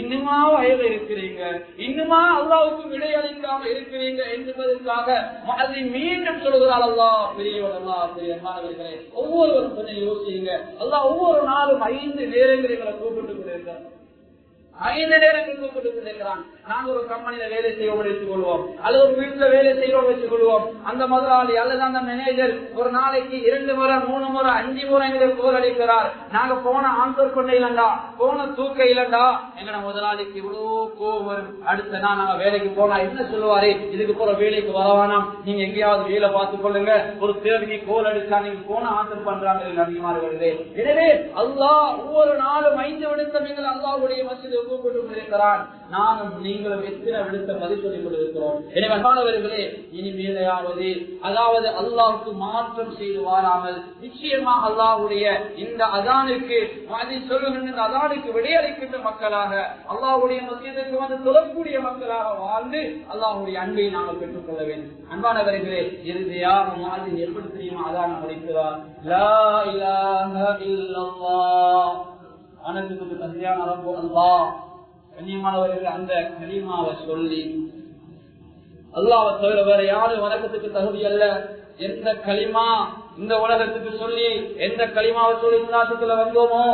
இன்னுமா வயதில் இருக்கிறீங்க, இன்னுமா அல்லாஹ்வுக்கு விடையளிக்காம இருக்கிறீங்க என்பதற்காக முஅத்தின் மீண்டும் சொல்லுகிறார், அல்லாஹ் பெரியவன், அல்லாஹ் பெரியவன். மாணவர்களே, ஒவ்வொருவரும் கொஞ்சம் யோசிங்க. அல்லாஹ் ஒவ்வொரு நாளும் 5 நேரங்களை கூப்பிட்டு கொண்டிருக்கிறார். 5 நேரங்கள் கூப்பிட்டு கொண்டிருக்கிறான். நாங்க ஒரு கம்பெனியில வேலை செய்வோம் வச்சுக் கொள்வோம், அல்லது ஒரு வீட்டுல வேலை செய்வோம் வச்சுக் கொள்வோம். அந்த முதலாளி அல்லது அந்த மேனேஜர் ஒரு நாளைக்கு 2 முறை 3 முறை 5 முறை எங்களுக்கு கோல் அளிக்கிறார். நாங்க போன ஆன்சர் பண்ண இல்லண்டா, போன தூக்க இல்லண்டா, எங்கட முதலாளிக்கு இவ்வளவு கோவம் வரும். அடுத்த நாங்க வேலைக்கு போனா என்ன சொல்லுவாரு, இதுக்கு போற வேலைக்கு வரவானாம், நீங்க எங்கேயாவது வேலை பார்த்துக் கொள்ளுங்க, ஒரு தேவைக்கு கோல் அடிச்சா நீங்க போன ஆன்சர் பண்றாங்க அதிகமாக வருது. எனவே அல்லாஹ் ஒவ்வொரு நாளும் 5 விடுத்தம் அல்லாஹ்வுடைய மஸ்ஜிதை கூப்பிட்டு கொண்டிருக்கிறான். நானும் நீங்களும் எத்தனை விடுத்த பதில் சொல்லிக் கொண்டிருக்கிறோம். எனவே அன்பானவர்களே, இனிமேலையாவது அதாவது அல்லாஹ்வுக்கு மாற்றம் செய்து வாராமல் நிச்சயமாக அல்லாஹ்வுடைய இந்த அதானுக்கு சொல்லுகின்ற அதானுக்கு விடையளிக்கின்ற மக்களாக, அல்லாஹ்வுடைய மஸ்ஜிதுக்கு வந்து தொழக்கூடிய மக்களாக வாழ்ந்து அல்லாஹ்வுடைய அன்பை நாங்கள் பெற்றுக் கொள்ள வேண்டும். அன்பானவர்களே, இறுதியாக முஅத்தின் எப்படி தெரியுமா அதான் முடிக்கிறார், லா இலாஹ இல்லல்லாஹ், அனத்துக்கு தகுதியான ரப்பு அல்லாஹ். கண்ணியமானவர்கள், அந்த கலிமாவை சொல்லி அல்லாஹ்வை தவிர வேற யாரும் வணக்கத்துக்கு தகுதி அல்ல. எந்த கலிமா இந்த உலகத்துக்கு சொல்லி எந்த களிமாவை சொல்லி இஸ்லாத்துக்குள்ள வந்தோமோ,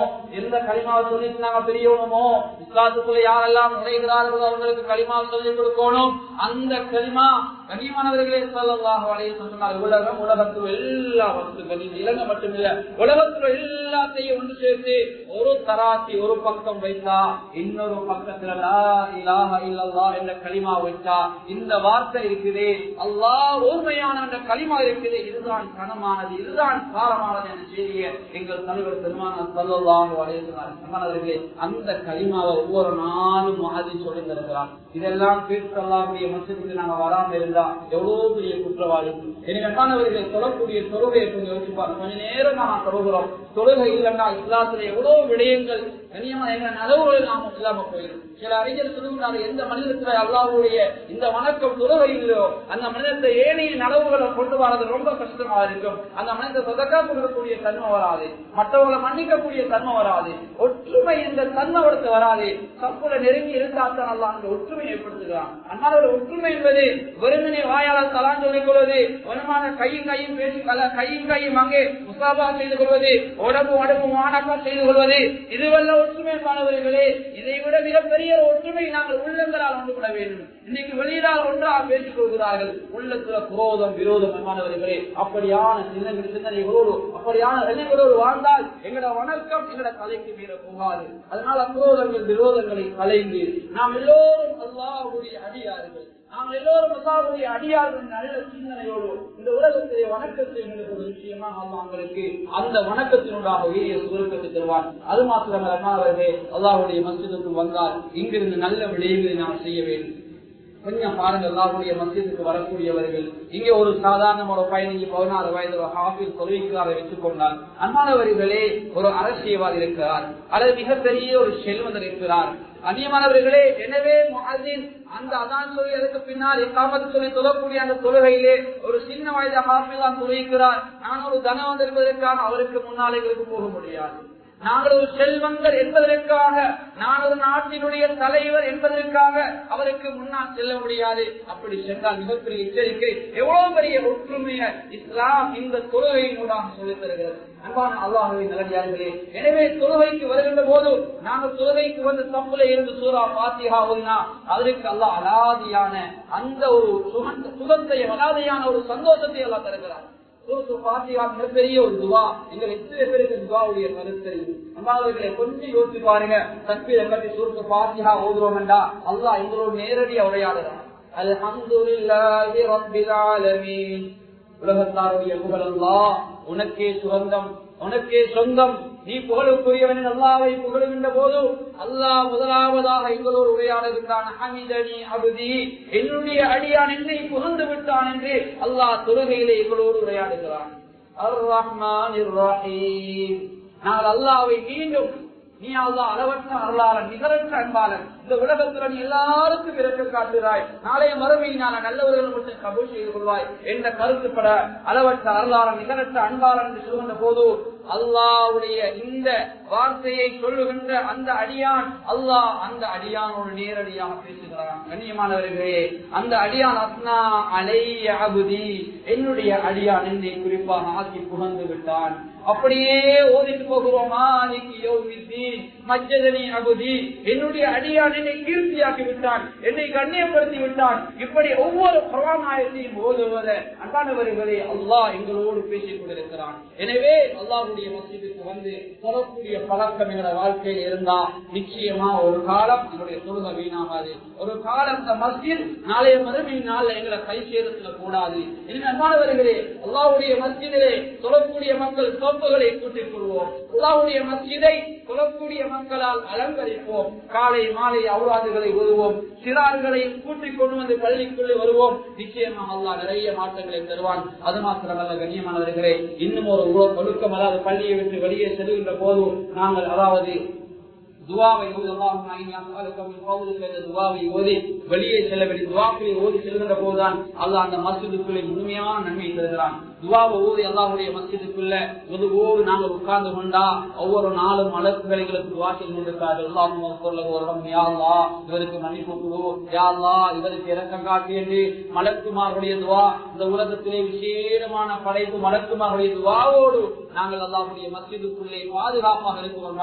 எந்த களிமாவை சொல்லி நாங்க பெரியவனமோ, இஸ்லாத்துக்குள்ள யாரெல்லாம் நுழைகிறார்களோ அவங்களுக்கு களிமாவை சொல்லிக் கொடுக்கணும். அந்த களிமா கனிமானவர்களே ஸல்லல்லாஹு அலைஹி வஸல்லம் உலகம் உலகத்துல எல்லா வஸ்துக்களும் இலங்கை மட்டுமில்ல உலகத்துல எல்லாத்தையும் ஒன்று சேர்த்து ஒரு தராசி ஒரு பக்கம் வைத்தா இன்னொரு பக்கத்துல லா இலாஹ இல்லல்லாஹ் என்ற களிமா வைத்தா இந்த வார்த்தை இருக்குது, அல்லாஹ் உண்மையான என்ற களிமா இருக்குது, இதுதான் கனமானது, இதுதான் சாரமானது என்ற செய்தியை எங்கள் தலைவர் பெருமானார் ஸல்லல்லாஹு அலைஹி வஸல்லம் அந்த களிமாவை ஒவ்வொரு நாளும் மாதிரி சொல்லி தருகிறார். இதெல்லாம் கேட்டு அல்லாஹ்வுடைய மஸ்ஜிதுக்கு நாங்க வராம இருந்தா எவ்வளவு பெரிய குற்றவாளி. எனவே சொல்லக்கூடிய தொழுகையை கொஞ்சம் யோசிப்பார். கொஞ்ச நேரம் நான் தொழுகிறோம், தொழுகை இல்லைன்னா இஸ்லாத்துல எவ்வளவு விடயங்கள் கனியமா எங்க நலவுகள் நாம இல்லாம போயிடும். சில அறிஞர் சொல்லுகிறாரு, எந்த மனிதத்துல அல்லாஹ்வுடைய இந்த வணக்கம் தொழுகை இல்லையோ அந்த மனிதத்தை ஏனைய நலவுகளை கொண்டு வரது ரொம்ப கஷ்டமா இருக்கும். அந்த மனிதத்தை சதக்கா கொடுக்கக்கூடிய தன்மை வராது, மற்றவர்களை மன்னிக்கக்கூடிய தன்மை வராது, ஒற்றுமை இந்த தன்மைப்படுத்த வராது. சப்புல நெருங்கி இருந்தால்தான் அல்லாஹ் அந்த ஒற்றுமை ஏற்படுத்துகிறான். அதனால ஒற்றுமை என்பது வெறுமனே வாயாளர் தலான் சொல்லிக் கொள்வது, வருமான கையும் கையும் பேசி கையும் கையும் அங்கே முசாபா செய்து கொள்வது, உடம்பு உடம்பு மாணக்கா செய்து கொள்வது, இதுவல்ல ஒற்றுமை மாணவர்களே. இதை விட மிகப்பெரிய ஒற்றுமை நாங்கள் உள்ளங்களால் ஒன்றுபட வேண்டும். இன்னைக்கு வெளியிடால் ஒன்றாக பேசிக் கொள்கிறார்கள், உள்ளத்துல குரோதம் விரோதம் மாணவர்களே. அப்படியான சிந்தனைகளோடு அப்படியான எண்ணங்களோடு வாழ்ந்தால் எங்களோட வணக்கம் எங்களோட தலைக்கு மீற போகாது. அதனால குரோதங்கள் விரோதங்களை கலைந்து நாம் எல்லோரும் அல்லாஹ்வுடைய அடியார்கள், நாங்கள் எல்லோரும் அல்லாஹ்வுடைய அடியார்கள் நல்ல சிந்தனையோடு இந்த உலகத்திலே வணக்கத்தை ஒரு விஷயமாக அல்லாஹ்வுக்கு அந்த வணக்கத்தினூடாக வீரிய சுருக்கத்தை தருவான். அது மாத்திரமல்ல அல்லாஹ்வுடைய மஸ்ஜிதுக்கு வந்தால் இங்கிருந்து நல்ல விடயங்களை நாம் செய்ய வேண்டும். கொஞ்சம் பாருங்க, அல்லாஹ்வுடைய மஸ்ஜிதுக்கு வரக்கூடியவர்கள் இங்கே ஒரு சாதாரண ஒரு 15-16 வயது ஹாஃபிஸ் தொழுகைக்காரரை வைத்துக் கொண்டால், அன்பானவர்களே ஒரு அரசியல்வாதி இருக்கிறார் அல்லது மிகப்பெரிய ஒரு செல்வந்தர் இருக்கிறார். அந்நியமானவர்களே, எனவே முஅஸ்ஸின் அந்த அதான் சொல்லி அதுக்கு பின்னால் இகாமத் சொல்லி தொழக்கூடிய அந்த தொழுகையிலே ஒரு சின்ன வயது ஹாஃபிஸ் தான் தொழுகிறார். நான் ஒரு தனவந்தர் என்பதற்காக அவருக்கு முன்னாலேகளுக்கு போக முடியாது. நாங்கள் ஒரு செல்வந்தர் என்பதற்காக, நான் ஒரு நாட்டினுடைய தலைவர் என்பதற்காக அவருக்கு முன்னால் செல்ல முடியாது. அப்படி சென்றால் மிகப்பெரிய எச்சரிக்கை. எவ்வளவு பெரிய ஒற்றுமையை இஸ்லாம் இந்த தொழுகையினூடாக சொல்லித் தருகிறது. அன்பான அல்லாஹ்வின் நல்லடியார்களே, எனவே தொழுகைக்கு வருகின்ற போது நாங்கள் தொழுகைக்கு வந்து தப்புல இருந்து சூரா ஃபாத்திஹா ஓதினா அதற்கு அல்லாஹ் அலாதியான அந்த ஒரு சுகத்தையும் அலாதியான ஒரு சந்தோஷத்தை அல்லாஹ் தருகிறார். மிகப்பெரிய ஒரு துவா. எங்கள் எத்தனை பேருக்கு துவாவுடைய கருத்து அம்மாவர்களை கொஞ்சம் யோசிச்சு பாருங்க. தக்பீரை கட்டி சூரத்து ஃபாத்திஹா ஓதுறோம் என்றா அல்லாஹ் எங்களோட நேரடியா உரையாடுறான். அல்ஹம்துலில்லாஹி ரப்பில் ஆலமீன். உலகத்தாருடைய புகழ் அல்லாஹ் உனக்கே சுகந்தம், உனக்கே சொந்தம். நீ புகழுக்குரியவன் அல்லாஹ்வை புகழுகின்ற போது அல்லாஹ் முதலாவதாக எங்களோடு உரையாடுகின்றான். ஹமிதனி அப்தி, என்னுடைய அடியான் என்னை புகழ்ந்து விட்டான் என்று அல்லாஹ் தொழுகையிலே எங்களோடு உரையாடுகிறான். அர் ரஹ்மானிர் ரஹீம். நாங்கள் அல்லாஹ்வை மீண்டும் நீ அல்லாஹ் அளவற்ற அருளாளன், நிகரற்ற அன்பாளன், இந்த உலகத்துல நீ எல்லாருக்கும் இறக்க காட்டுகிறாய், நாளைய மறுமையினால நல்லவர்கள் மட்டும் கபூல் செய்து கொள்வாய் என்ற கருத்துப்பட அளவற்ற அருளாளன் நிகரற்ற அன்பாளன் என்று சொல்கின்ற போது அல்லாஹ்வுடைய இந்த வார்த்தையை சொல்லுகின்ற அந்த அடியான் அல்லாஹ் அந்த அடியானோடு நேரடியாக பேசுகிறான். கண்ணியமானவர்களே, அந்த அடியான் அஸ்னா அலைய அபுதி, என்னுடைய அடியான் என்னை குறிப்பாக ஆக்கி புகழ்ந்து விட்டான். அப்படியே ஓதிட்டு போகிறோமா, மஜ்ஜதனி அபுதி, என்னுடைய அடியான் என்னை கீர்த்தியாக்கி விட்டான், என்னை கண்ணியப்படுத்தி விட்டான். இப்படி ஒவ்வொரு குர்ஆன் ஆயத்தையும் ஓதுவதை அன்பானவர்களே அல்லாஹ் எங்களோடு பேசிக் கொண்டிருக்கிறான். எனவே அல்லாஹ்வுடைய மஸ்ஜிதுக்கு வந்து சொல்லக்கூடிய பழக்கம் எங்களோட வாழ்க்கையில் இருந்தா நிச்சயமா ஒரு காலம் எங்களுடைய தொழுகை வீணாகாது. ஒரு காலம் இந்த மஸ்ஜித் நாளைய மறுமை நாள்ல எங்களை கை சேரத்துல கூடாது. எனவே அன்பானவர்களே, அல்லாஹ்வுடைய மஸ்ஜிதிலே சொல்லக்கூடிய மக்கள் சோப்புகளை கூட்டிக் கொள்வோம். அல்லாஹ்வுடைய மஸ்ஜிதை சொல்லக்கூடிய மக்களால் அலங்கரிப்போம். காலை மாலை அவுராதுகளை ஓதுவோம், சிறார்களை கூட்டிக் கொண்டு வந்து பள்ளிக்குள்ளே வருவோம். நிச்சயமாக அல்லாஹ் நிறைய மாற்றங்களை தருவான். அது மாத்திரமல்ல கண்ணியமானவர்களே, இன்னும் ஒரு ஒழுக்கம், அதாவது பள்ளியை விட்டு வெளியே செல்கின்ற போது நாங்கள் அதாவது துவாவை துவாவை ஓதி வெளியே செல்ல வேண்டிய துவாக்களை ஓதி செல்கின்ற போதுதான் அல்லாஹ் அந்த மஸ்ஜிதுக்குள்ளே முழுமையான நன்மை தருகிறான். துவாவை ஓதி அல்லாஹ்வுடைய மஸ்ஜிதுக்குள்ள ஒதுவோடு நாங்கள் உட்கார்ந்து கொண்டா ஒவ்வொரு நாளும் மலக்குகளை துவா செய்து கொண்டிருக்கிறார்கள். இவருக்கு மன்னிப்பு கொடு, யா அல்லாஹ் இவருக்கு இரக்கம் காட்டு என்று மலக்குமார்களுடைய துவா. இந்த உலகத்திலே விசேடமான படைப்பு மலக்குமார்களுடைய துவாவோடு நாங்கள் அல்லாஹ்வுடைய மஸ்ஜிதுக்குள்ளே பாதுகாப்பாக இருக்கிறோம்.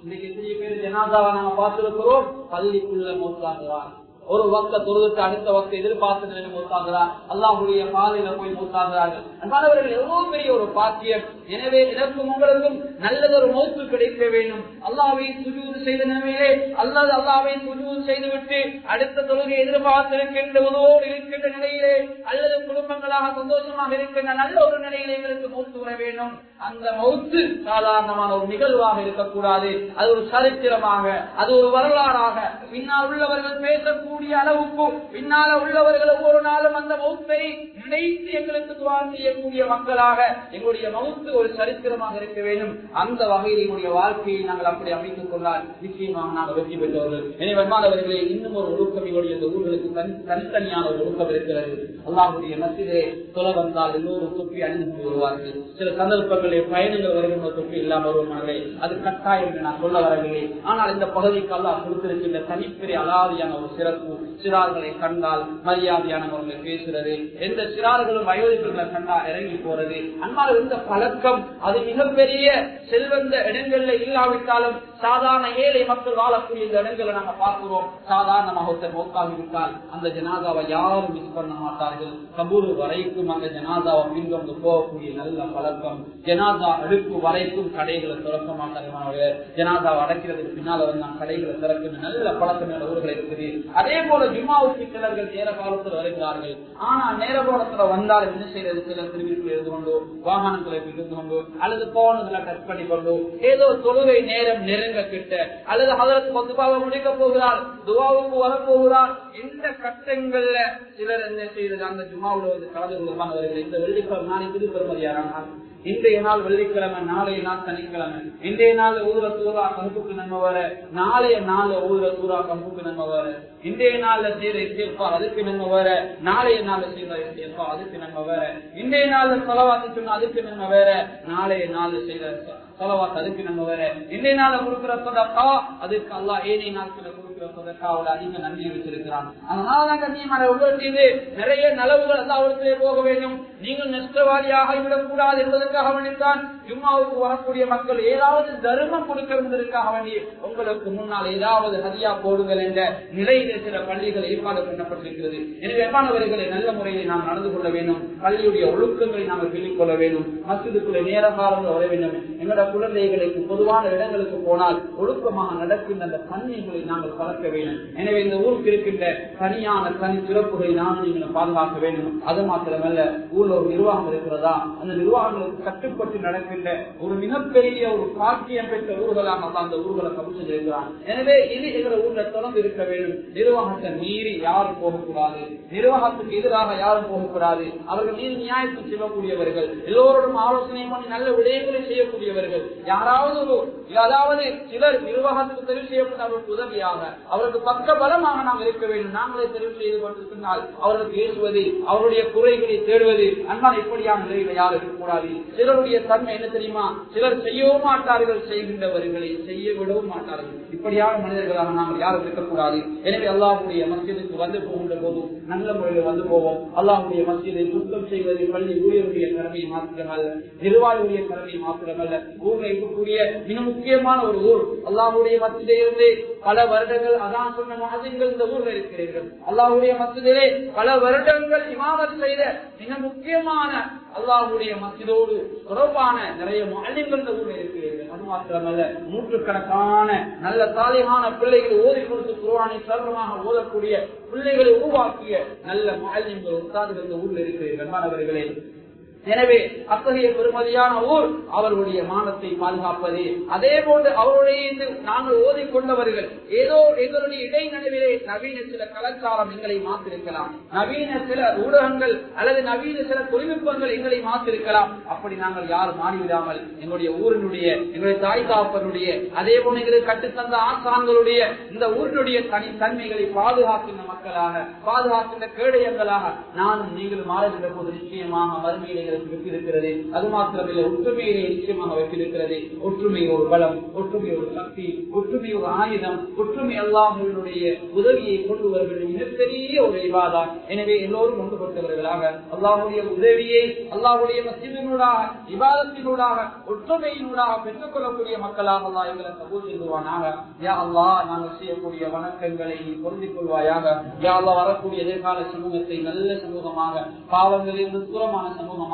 இன்னைக்கு எத்தனை பேர் ஜனாதாவை நாங்கள் பார்த்திருக்கிறோம், பள்ளிக்குள்ள மௌத்தாகிறார். ஒரு வக்த தொழுதுக்கு அடுத்த வக்த எதிர்பார்த்து மூத்தாகிறார், அல்லாஹ்வுடைய பாதையில போய் மூத்தாகிறார்கள். அன்பானவர்கள், எவ்வளவு பெரிய ஒரு பாக்கியம். எனவே இதற்கும் உங்களுக்கும் நல்லதொரு மௌத்து கிடைக்க வேண்டும். அல்லாஹ்வை சுஜூது செய்த நிலையிலே அல்லது அல்லாஹ்வை சுஜூது செய்துவிட்டு அடுத்த தொழுகை எதிர்பார்த்திருக்கின்றதோடு இருக்கின்ற நிலையிலே அல்லது குடும்பங்களாக சந்தோஷமாக இருக்கின்ற நல்ல ஒரு நிலையிலே எங்களுக்கு மௌத்து வர வேண்டும். அந்த மௌத்து சாதாரணமான ஒரு நிகழ்வாக இருக்கக்கூடாது. அது ஒரு சரித்திரமாக, அது ஒரு வரலாறாக, பின்னால் உள்ளவர்கள் பேசக்கூடிய அளவுக்கு பின்னால உள்ளவர்கள் ஒவ்வொரு நாளும் அந்த மௌத்தை நினைத்து எங்களுக்கு துவா செய்யக்கூடிய மக்களாக எங்களுடைய மௌத்து ஒரு சரித்திரமாக இருக்க வேண்டும். அந்த வகையில் எங்களுடைய வாழ்க்கையை நாங்கள் அப்படி அமைத்துக் கொண்டால் நிச்சயமாக நாங்கள் வெற்றி பெற்றவர்கள். எனவே வருமானவர்களே, இன்னும் ஒரு ஒழுக்கம் எங்களுடைய ஊர்களுக்கு தனித்தனியான ஒரு ஒழுக்கம் இருக்கிறது. அல்லாஹ்வுடைய மஸ்ஜிதிலே தொலை வந்தால் எல்லோரும் தொப்பி அணிந்து வருவார்கள். சில சந்தர்ப்பங்களில் பயணங்கள் வருகின்ற தொப்பி இல்லாமல் வருவார்களே, அது கட்டாயம் என்று நான் சொல்ல வரவில்லை. ஆனால் இந்த பகுதிக்கு அல்லாஹ் கொடுத்திருக்கின்ற தனிப்பெரிய அலாதியான ஒரு சிறப்பு. சிறார்களை கண்டால் மரியாதையானவர்களை பேசுறது, எந்த சிறார்களும் வயோதிகர்களை கண்டால் இறங்கி போறது. அன்பால் இந்த பழக்கம் அது மிகப்பெரிய செல்வந்த இடங்கள்ல இல்லாவிட்டாலும் சாதாரண ஏழை மக்கள் வாழக்கூடிய இந்த இடங்களை நாங்க பார்க்கிறோம். சாதாரணமாக ஒருத்தர் மௌத்தாகிவிட்டால் அந்த ஜனாதாவை யாரும் மிஸ் பண்ண மாட்டார்கள். கபூர் வரைக்கும் அந்த ஜனாதாவை பின்தொடர்ந்து போகக்கூடிய நல்ல பழக்கம். ஜனாதா அடுப்பு வரைக்கும் கடைகளை திறக்க மாட்டார்கள். ஜனாதாவை அடைக்கிறதுக்கு பின்னால வந்து கடைகளை திறக்கிற நல்ல பழக்கம் ஊர்கள் இருக்குது. அதே போல ஜும்மாவுக்கு சிலர்கள் நேர காலத்தில் வருகிறார்கள். ஆனா நேர காலத்துல வந்தால் என்ன செய்யறது? சிலர் திருவிழா இருந்து கொண்டு வாகனங்களை இருந்து கொண்டு அல்லது போனதுல கட் பண்ணி கொண்டு ஏதோ தொழுகை நேரம் நெருங்க கிட்ட அல்லது அதற்கு பொதுவாக முடிக்க போகிறார், துவாவுக்கு வரப்போகிறார். இந்த கட்டங்கள்ல சிலர் என்ன செய்யறது? அந்த ஜும்மாவுல வந்து கலந்து கொள்வார்கள். இந்த வெள்ளிக்கிழமை நாளை திருப்பெருமதியாரானால் இன்றைய நாள் வெள்ளிக்கிழமை, நாளைய நாள் சனிக்கிழமை, இன்றைய நாள் ஊர சூறா கம்புக்கு நன்மை வர, நாளைய நாள் ஊர சூறா கம்புக்கு நன்மை வர, இன்றைய நாள்ல செய்யற இசைப்பா அதுக்கு நன்மை வர, நாளைய நாள்ல செய்யற இசைப்பா அதுக்கு நன்மை வர, இன்றைய நாள்ல செலவாத்து சொன்னா அதுக்கு நன்மை வேற, நாளைய நாள்ல செய்யற செலவாத்து அதுக்கு நன்மை வேற, இன்றைய நாள்ல கொடுக்கிற சதக்கா அதுக்கு அல்லாஹ் ஏனைய நாட்களை கொடுக்கிற சதக்காவோட அதிக நன்மை வச்சிருக்கிறான். அதனாலதான் கண்ணியமான உங்களுக்கு நிறைய நலவுகள் அல்லாஹ்விடத்திலே போக வேண்டும். நீங்கள் நஷ்டவாதியாக விடக்கூடாது என்பதற்காக வேண்டித்தான் ஜும்மாவுக்கு வரக்கூடிய மக்கள் ஏதாவது தர்மம் கொடுக்க என்பதற்காக வேண்டி உங்களுக்கு முன்னால் ஏதாவது ஹதியா போடுங்கள் என்ற நிலையிலே சில பள்ளிகள் ஏற்பாடு பண்ணப்பட்டிருக்கிறது. எனவே எவ்வாறவர்களை நல்ல முறையை நாம் நடந்து கொள்ள வேண்டும். பள்ளியுடைய ஒழுக்கங்களை நாங்கள் சொல்லிக் கொள்ள வேண்டும். மஸ்ஜிதுக்குள்ளே நேர காலங்கள் வர வேண்டும். எங்களோட குழந்தைகளுக்கு பொதுவான இடங்களுக்கு போனால் ஒழுக்கமாக நடக்கின்ற அந்த தன்மைகளை நாங்கள் பழக்க வேண்டும். எனவே இந்த ஊருக்கு இருக்கின்ற தனியான தனி சிறப்புகளை நானும் நீங்கள் பாதுகாக்க வேண்டும். அது மாத்திரமல்ல, ஊர்ல ஒரு நிர்வாகம் இருக்கிறதா, அந்த நிர்வாகங்களுக்கு கட்டுப்பட்டு நடக்கின்ற ஒரு மிகப்பெரிய ஒரு பாக்கியம் பெற்ற ஊர்களாக அந்த ஊர்களை கவிழ்ச்சி செய்கிறான். எனவே இது எங்களை ஊர்ல தொடர்ந்து இருக்க வேண்டும். நிர்வாகத்தை மீறி யாரும் போகக்கூடாது, நிர்வாகத்துக்கு எதிராக யாரும் போகக்கூடாது. அவர்கள் மீது நியாயத்துக்கு செல்லக்கூடியவர்கள், எல்லோருடன் ஆலோசனை பண்ணி நல்ல விடயங்களை செய்யக்கூடியவர்கள். அதாவது சிலர் நிர்வாகத்துக்கு தெரிவு செய்யப்பட்ட அவருக்கு உதவியாக அவருக்கு பக்க பலமாக நாம் இருக்க வேண்டும். நாங்களே தெரிவு செய்து கொண்டிருந்தால் அவர்களுக்கு பேசுவது, அவருடைய குறைகளை தேடுவது, அன்பான இப்படியான நிலைகளை யாரும் இருக்கக்கூடாது. சிலருடைய தன்மை என்ன தெரியுமா? சிலர் செய்யவும் மாட்டார்கள், செய்கின்றவர்களை செய்ய விடவும் மாட்டார்கள். இப்படியான மனிதர்களாக நாங்கள் யாரும் இருக்கக்கூடாது. எனவே அல்லாஹ்வுடைய மஸ்ஜிதுக்கு வந்து போகின்ற போது நல்ல முறையில் வந்து போவோம். அல்லாஹ்வுடைய மஸ்ஜிதை சுத்தம் செய்வது பள்ளி ஊழியருடைய கடமை மாத்திரமல்ல, நிர்வாகியுடைய கடமை மாத்திரமல்ல, ஊரில் இருக்கக்கூடிய மிக முக்கியமான ஒரு ஊர். அல்லாஹ்வுடைய மஸ்ஜிதிலிருந்து பல வருடங்கள் அதான் சொன்ன மஹ்ஜின்கள் இந்த ஊர்ல இருக்கிறீர்கள். அல்லாஹ்வுடைய மஸ்ஜிதிலே பல வருடங்கள் இமாமத் செய்த மிக முக்கியமான அல்லாஹ்வுடைய மஸ்ஜிதோடு தொடர்பான நிறைய முஅல்லிம்கள் இந்த ஊர்ல இருக்கிறீர்கள். அது மாத்திரமல்ல, நூற்றுக்கணக்கான நல்ல சாலிஹான பிள்ளைகளை ஓதி கொடுத்து குர்ஆனை சரளமாக ஓதக்கூடிய பிள்ளைகளை உருவாக்கிய நல்ல முஅல்லிம்கள் உஸ்தாதுகள் இந்த ஊர்ல இருக்கிறீர்கள். மாணவர்களே, எனவே அத்தகைய பெருமதியான ஊர் அவர்களுடைய மானத்தை பாதுகாப்பது. அதே போன்று அவருடைய நாங்கள் ஓதிக்கொண்டவர்கள் ஏதோ எங்களுடைய இடைநடுவிலே நவீன சில கலாச்சாரம் எங்களை மாற்றிருக்கலாம், நவீன சில ஊடகங்கள் அல்லது நவீன சில தொழில்நுட்பங்கள் எங்களை மாற்றிருக்கலாம். அப்படி நாங்கள் யாரும் மாறிவிடாமல் எங்களுடைய ஊரினுடைய எங்களுடைய தாய் தாப்பனுடைய அதே போல எங்களுக்கு கட்டுத்தந்த ஆசான்களுடைய இந்த ஊரினுடைய தனித்தன்மைகளை பாதுகாக்கின்ற மக்களாக பாதுகாக்கின்ற கேடயங்களாக நானும் நீங்களும் மாறுகின்ற போது நிச்சயமாக மறுமையிலே இருக்கிறது. அது மாத்திரமில்லை, ஒற்றுமையிலே நிச்சயமாக வைத்திருக்கிறது. ஒற்றுமை ஒரு பலம், ஒற்றுமை ஒரு சக்தி, ஒற்றுமை ஒரு ஆயுதம், ஒற்றுமை அல்லாஹ்வுடைய உதவியை கொண்டு வருவது மிகப்பெரிய ஒரு இபாதா. எனவே எல்லோரும் ஒன்றுபட்டவர்களாக அல்லாஹ்வுடைய உதவியை அல்லாஹ்வுடைய மஸ்ஜிதினூடாக இபாதத்தினூடாக ஒற்றுமையினூடாக பெற்றுக் கொள்ளக்கூடிய மக்களாக அல்லாஹ் எங்களை கபூல் செய்வானாக. யா அல்லாஹ் நாங்கள் செய்யக்கூடிய வணக்கங்களை பொருந்திக் கொள்வாயாக. யா அல்லாஹ் வரக்கூடிய எதிர்கால சமூகத்தை நல்ல சமூகமாக, பாவங்களிலிருந்து தூரமான சமூகமாக,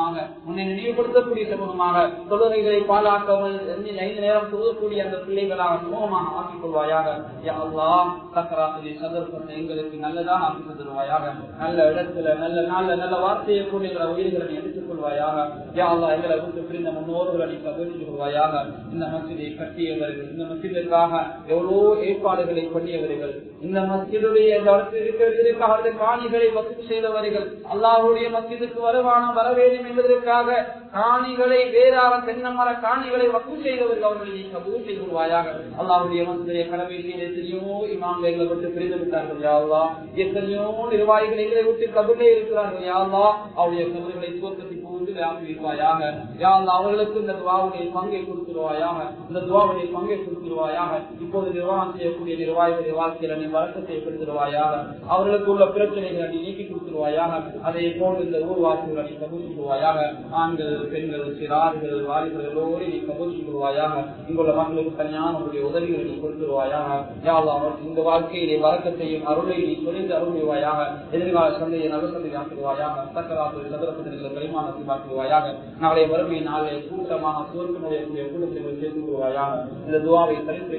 உன்னை நினைவுபடுத்தக்கூடிய சமூகமாக, தொழுகைகளை பாழாக்காமல் 5 நேரம் தொழக்கூடிய அந்த பிள்ளைகளாக சமூகமாக ஆக்கிக் கொள்வாயாக. யா அல்லாஹ் சக்கராத்துடைய சந்தர்ப்பத்தை எங்களுக்கு நல்லதாக ஆக்கி தருவாயாக. நல்ல இடத்துல நல்ல நாள்ல நல்ல வார்த்தையை கூடிய உயிர்களை எடுத்துக் கொள்வாயாக. யா அல்லாஹ் எங்களை விட்டு பிரிந்த முன்னோர்களை நீ கபூல் கொள்வாயாக. இந்த மஸ்ஜிதை கட்டியவர்கள், இந்த மஸ்ஜிதுக்காக எவ்வளோ ஏற்பாடுகளை பண்ணியவர்கள், இந்த மஸ்ஜிதுடைய இருக்கிறதற்காக காணிகளை வசூல் செய்தவர்கள், அல்லாஹ்வுடைய மஸ்ஜிதுக்கு வருமானம் வர வேண்டும் என்பதற்காக காணிகளை வேறான தென்னமர காணிகளை வசூல் செய்தவர்கள் அவர்களை நீ கபூல் செய்து கொள்வாயாக. அல்லாஹ்வுடைய மஸ்ஜிதை கடமை செய்த எத்தனையோ இமாம்கள் எங்களை விட்டு பிரிந்து விட்டார்கள் யா அல்லாஹ். எத்தனையோ நிர்வாகிகள் எங்களை விட்டு கபூலே இருக்கிறார்கள் யா அல்லாஹ். அவருடைய கபர்களை சுவர்க்கத்தை புகுந்து வியாபிப்பாயாக. யா அல்லாஹ் அவர்களுக்கு இந்த துஆவுடைய பங்கை கொடுத்துருவாயாக, இந்த துஆவுடைய பங்கை கொடுத்துருவாயாக. இப்போது நிர்வாகம் செய்யக்கூடிய நிர்வாகிகளுடைய வாழ்க்கையில நீ வழக்கத்தை ஏற்படுத்திடுவாயாக. அவர்களுக்கு உள்ள பிரச்சனைகளை நீ நீக்கி கொடுத்துருவாயாக. அதே போல் இந்த ஊர்வாசிகளை நீ கபூல் செய்வாயாக. ஆண்கள், பெண்கள், சிறார்கள், வாலிபர்கள் எல்லோரும் நீ கபூல் செய்வாயாக. இங்குள்ள மக்களுக்கு தனியான உங்களுடைய உதவிகளை நீ கொடுத்துருவாயாக. யா அல்லாஹ் இந்த வாழ்க்கையிலே வழக்கத்தையும் அருளை நீ தொழில் அருள்வாயாக. எதிர்கால சந்தையை நலசந்தை ஆக்குவாயாக. சக்கராத்து சதுரப்பத்திற்கு பரிமாணத்தை மாற்றுவாயாக. நாளை வறுமை நாளை கூட்டமாக சுவர்க்கமுடைய கூட்டத்தை சேர்த்து கொள்வாயாக. இந்த துஆவை தரித்து